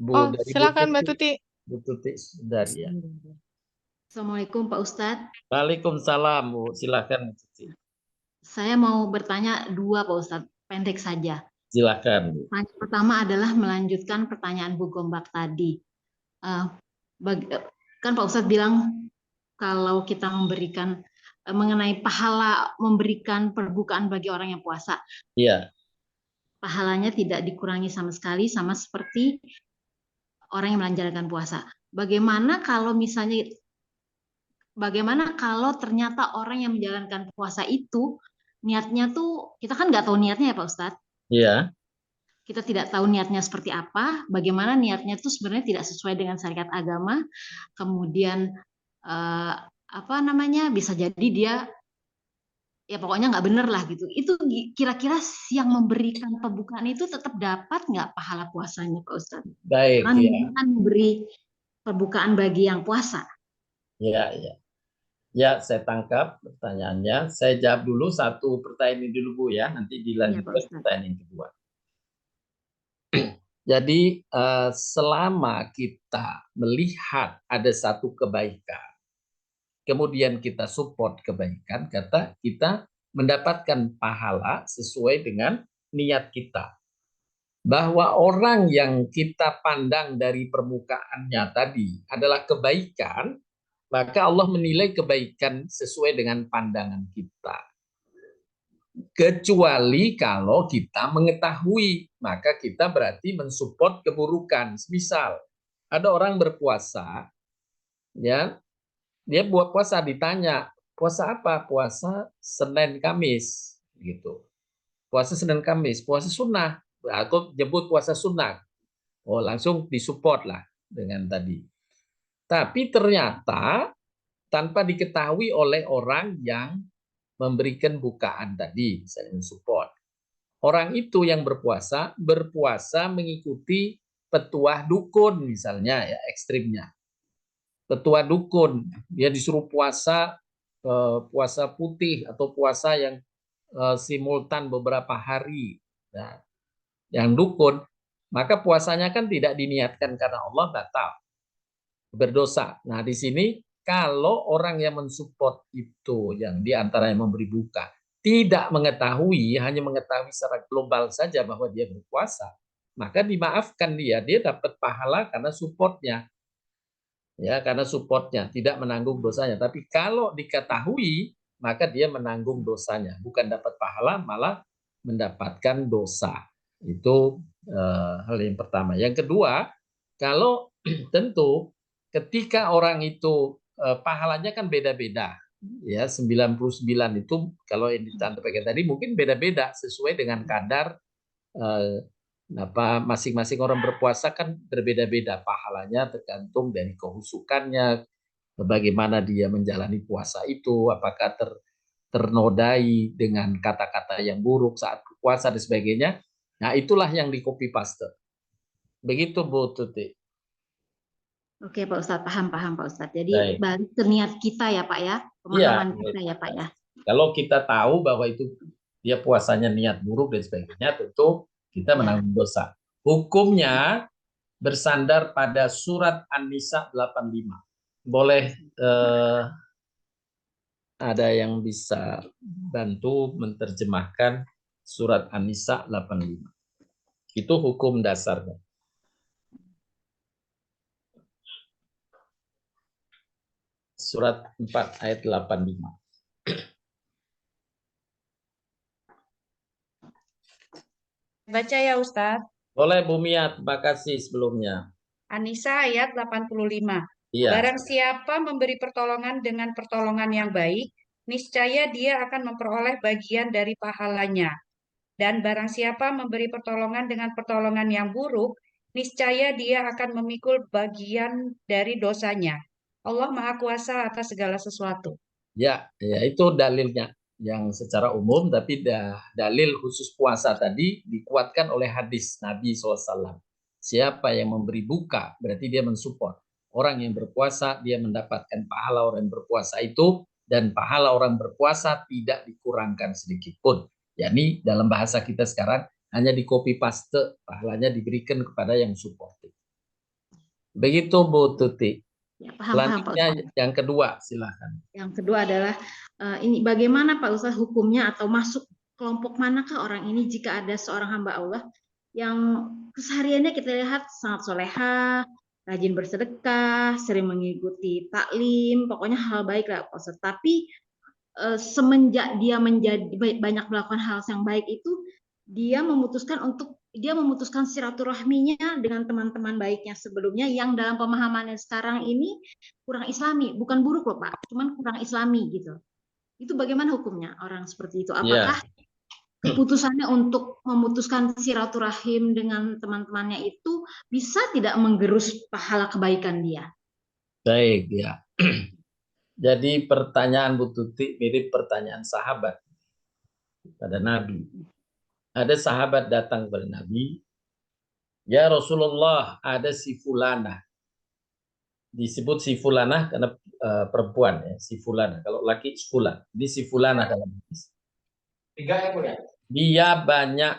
Dari silakan Mbak Tuti. Bu Tuti sudah ya. Assalamualaikum Pak Ustadz. Waalaikumsalam Bu, silakan Bu Tuti. Saya mau bertanya dua Pak Ustadz, pendek saja. Silakan Bu. Yang pertama adalah melanjutkan pertanyaan Bu Gombak tadi. Kan Pak Ustadz bilang kalau kita memberikan mengenai pahala memberikan perbukaan bagi orang yang puasa. Iya. Pahalanya tidak dikurangi sama sekali, sama seperti orang yang menjalankan puasa. Bagaimana kalau ternyata orang yang menjalankan puasa itu niatnya tuh kita kan nggak tahu niatnya ya Pak Ustadz. Iya. Kita tidak tahu niatnya seperti apa, bagaimana niatnya itu sebenarnya tidak sesuai dengan syariat agama. Kemudian bisa jadi dia ya pokoknya nggak bener lah gitu. Itu kira-kira yang memberikan pembukaan itu tetap dapat nggak pahala puasanya Pak Ustadz? Baik. Karena ya. kan memberi pembukaan bagi yang puasa. Ya, ya. Ya, saya tangkap pertanyaannya. Saya jawab dulu satu pertanyaan ini dulu Bu ya, nanti dilanjutkan pertanyaan yang kedua. Jadi selama kita melihat ada satu kebaikan, kemudian kita support kebaikan, kita mendapatkan pahala sesuai dengan niat kita. Bahwa orang yang kita pandang dari permukaannya tadi adalah kebaikan, maka Allah menilai kebaikan sesuai dengan pandangan kita. Kecuali kalau kita mengetahui, maka kita berarti mensupport keburukan. Misal ada orang berpuasa, ya, dia buat puasa, ditanya puasa apa? Puasa Senin Kamis, gitu. Puasa Senin Kamis, puasa sunnah. Aku jemput puasa sunnah. Oh, langsung disupport lah dengan tadi. Tapi ternyata tanpa diketahui oleh orang yang memberikan bukaan tadi, misalnya support. Orang itu yang berpuasa mengikuti petuah dukun misalnya, ya ekstrimnya. Petuah dukun, dia disuruh puasa putih atau puasa yang simultan beberapa hari. Nah, yang dukun, maka puasanya kan tidak diniatkan karena Allah, batal, berdosa. Nah, di sini kalau orang yang mensupport itu, yang diantara yang memberi buka, tidak mengetahui, hanya mengetahui secara global saja bahwa dia berpuasa, maka dimaafkan dia dapat pahala karena supportnya. Ya, karena supportnya, tidak menanggung dosanya. Tapi kalau diketahui, maka dia menanggung dosanya. Bukan dapat pahala, malah mendapatkan dosa. Itu hal yang pertama. Yang kedua, kalau tentu ketika orang itu pahalanya kan beda-beda, ya 99 itu kalau yang disampaikan tadi mungkin beda-beda sesuai dengan kadar masing-masing orang berpuasa kan berbeda-beda pahalanya tergantung dari kehusukannya, bagaimana dia menjalani puasa itu, apakah ternodai dengan kata-kata yang buruk saat berpuasa dan sebagainya. Nah, itulah yang di copy paste. Begitu Bu Tuti. Oke Pak Ustadz, paham Pak Ustadz. Jadi balik ke niat kita ya Pak ya, pemahaman kita ya Pak ya. Kalau kita tahu bahwa itu dia puasanya niat buruk dan sebagainya, tentu kita menanggung dosa. Hukumnya bersandar pada surat An-Nisa 85. Boleh ada yang bisa bantu menerjemahkan surat An-Nisa 85. Itu hukum dasarnya. Surat 4 ayat 85. Baca ya Ustadz. Boleh Bu Mia, terima kasih sebelumnya. An-Nisa ayat 85. Iya. Barang siapa memberi pertolongan dengan pertolongan yang baik, niscaya dia akan memperoleh bagian dari pahalanya. Dan barang siapa memberi pertolongan dengan pertolongan yang buruk, niscaya dia akan memikul bagian dari dosanya. Allah Maha Kuasa atas segala sesuatu. Ya, itu dalilnya yang secara umum, tapi dalil khusus puasa tadi dikuatkan oleh hadis Nabi SAW. Siapa yang memberi buka, berarti dia mensupport. Orang yang berpuasa, dia mendapatkan pahala orang yang berpuasa itu, dan pahala orang berpuasa tidak dikurangkan sedikit pun. Yani dalam bahasa kita sekarang, hanya di copy paste, pahalanya diberikan kepada yang support. Begitu Bu Tuti. Ya, paham Pak Selanjutnya Ustadz. yang kedua, silahkan. Yang kedua adalah ini bagaimana Pak Ustadz hukumnya atau masuk kelompok manakah orang ini jika ada seorang hamba Allah yang kesehariannya kita lihat sangat soleha, rajin bersedekah, sering mengikuti taklim, pokoknya hal baik lah Pak Ustadz. Tapi semenjak dia menjadi banyak melakukan hal yang baik itu, dia memutuskan silaturahminya dengan teman-teman baiknya sebelumnya yang dalam pemahamannya sekarang ini kurang islami, bukan buruk loh Pak, cuman kurang islami gitu. Itu bagaimana hukumnya orang seperti itu? Apakah keputusannya untuk memutuskan silaturahim dengan teman-temannya itu bisa tidak menggerus pahala kebaikan dia? Baik, ya. Jadi pertanyaan Bu Tuti mirip pertanyaan sahabat pada Nabi. Ada sahabat datang kepada Nabi, ya Rasulullah, ada si Fulanah. Disebut si Fulanah karena perempuan, ya, si Fulanah. Kalau laki Fulan. Ini si Fulanah dalam hadis. Dia banyak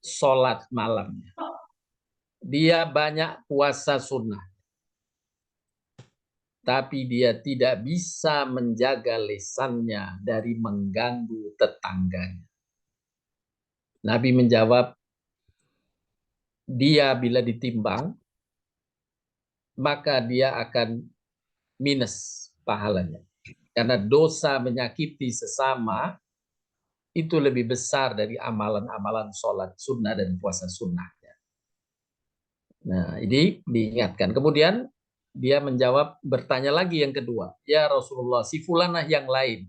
sholat malamnya. Dia banyak puasa sunnah. Tapi dia tidak bisa menjaga lisannya dari mengganggu tetangganya. Nabi menjawab, dia bila ditimbang, maka dia akan minus pahalanya. Karena dosa menyakiti sesama itu lebih besar dari amalan-amalan sholat sunnah dan puasa sunnahnya. Nah, ini diingatkan. Kemudian dia menjawab, bertanya lagi yang kedua, ya Rasulullah, si fulanah yang lain,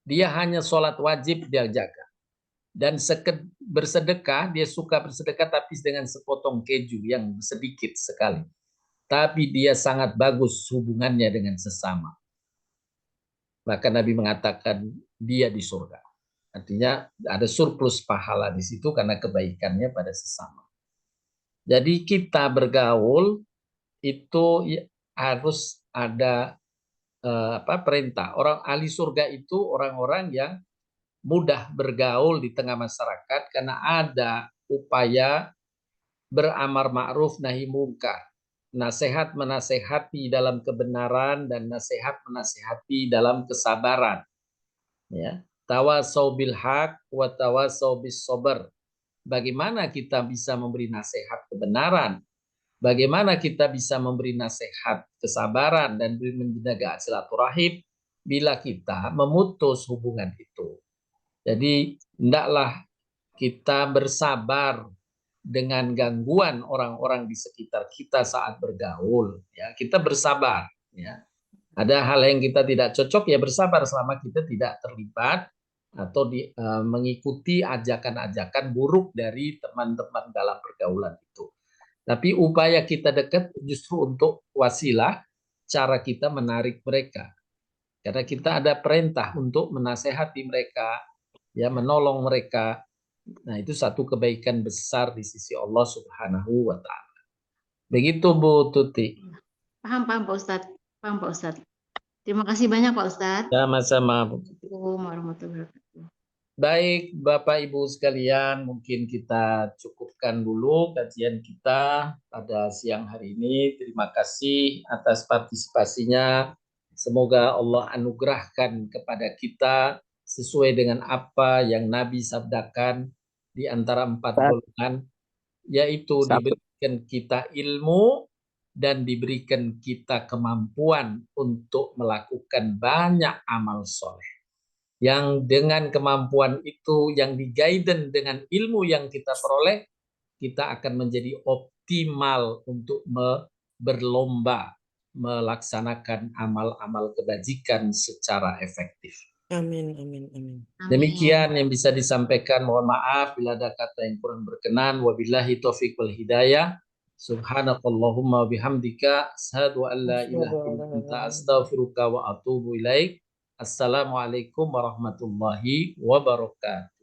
dia hanya sholat wajib dia jaga. Dan bersedekah, dia suka bersedekah tapi dengan sepotong keju yang sedikit sekali. Tapi dia sangat bagus hubungannya dengan sesama. Maka Nabi mengatakan dia di surga. Artinya ada surplus pahala di situ karena kebaikannya pada sesama. Jadi kita bergaul itu harus ada perintah. Orang ahli surga itu orang-orang yang mudah bergaul di tengah masyarakat karena ada upaya beramar ma'ruf nahi mungkar. Nasihat menasehati dalam kebenaran dan nasihat menasehati dalam kesabaran. Ya. Tawasau bil haq wa tawasau bis sabr. Bagaimana kita bisa memberi nasihat kebenaran? Bagaimana kita bisa memberi nasihat kesabaran dan menjaga silaturahim bila kita memutus hubungan itu? Jadi hendaklah kita bersabar dengan gangguan orang-orang di sekitar kita saat bergaul. Ya, kita bersabar. Ya. Ada hal yang kita tidak cocok, ya bersabar selama kita tidak terlibat atau mengikuti ajakan-ajakan buruk dari teman-teman dalam pergaulan itu. Tapi upaya kita dekat justru untuk wasilah cara kita menarik mereka. Karena kita ada perintah untuk menasehati mereka, ya menolong mereka. Nah, itu satu kebaikan besar di sisi Allah Subhanahu wa taala. Begitu Bu Tuti. Paham Pak Ustadz. Paham Pak Ustadz. Terima kasih banyak Pak Ustadz. Sama-sama. Assalamualaikum warahmatullahi wabarakatuh. Baik Bapak Ibu sekalian, mungkin kita cukupkan dulu kajian kita pada siang hari ini. Terima kasih atas partisipasinya. Semoga Allah anugerahkan kepada kita sesuai dengan apa yang Nabi sabdakan di antara 4 golongan, yaitu diberikan kita ilmu dan diberikan kita kemampuan untuk melakukan banyak amal soleh. Yang dengan kemampuan itu, yang di-guidance dengan ilmu yang kita peroleh, kita akan menjadi optimal untuk berlomba melaksanakan amal-amal kebajikan secara efektif. Amin, amin, amin. Demikian yang bisa disampaikan. Mohon maaf bila ada kata yang kurang berkenan. Wabillahi taufiq wal hidayah. Subhanakallahumma bihamdika asyhadu an la ilaha illa anta astaghfiruka wa atubu ilaik. Assalamualaikum warahmatullahi wabarakatuh.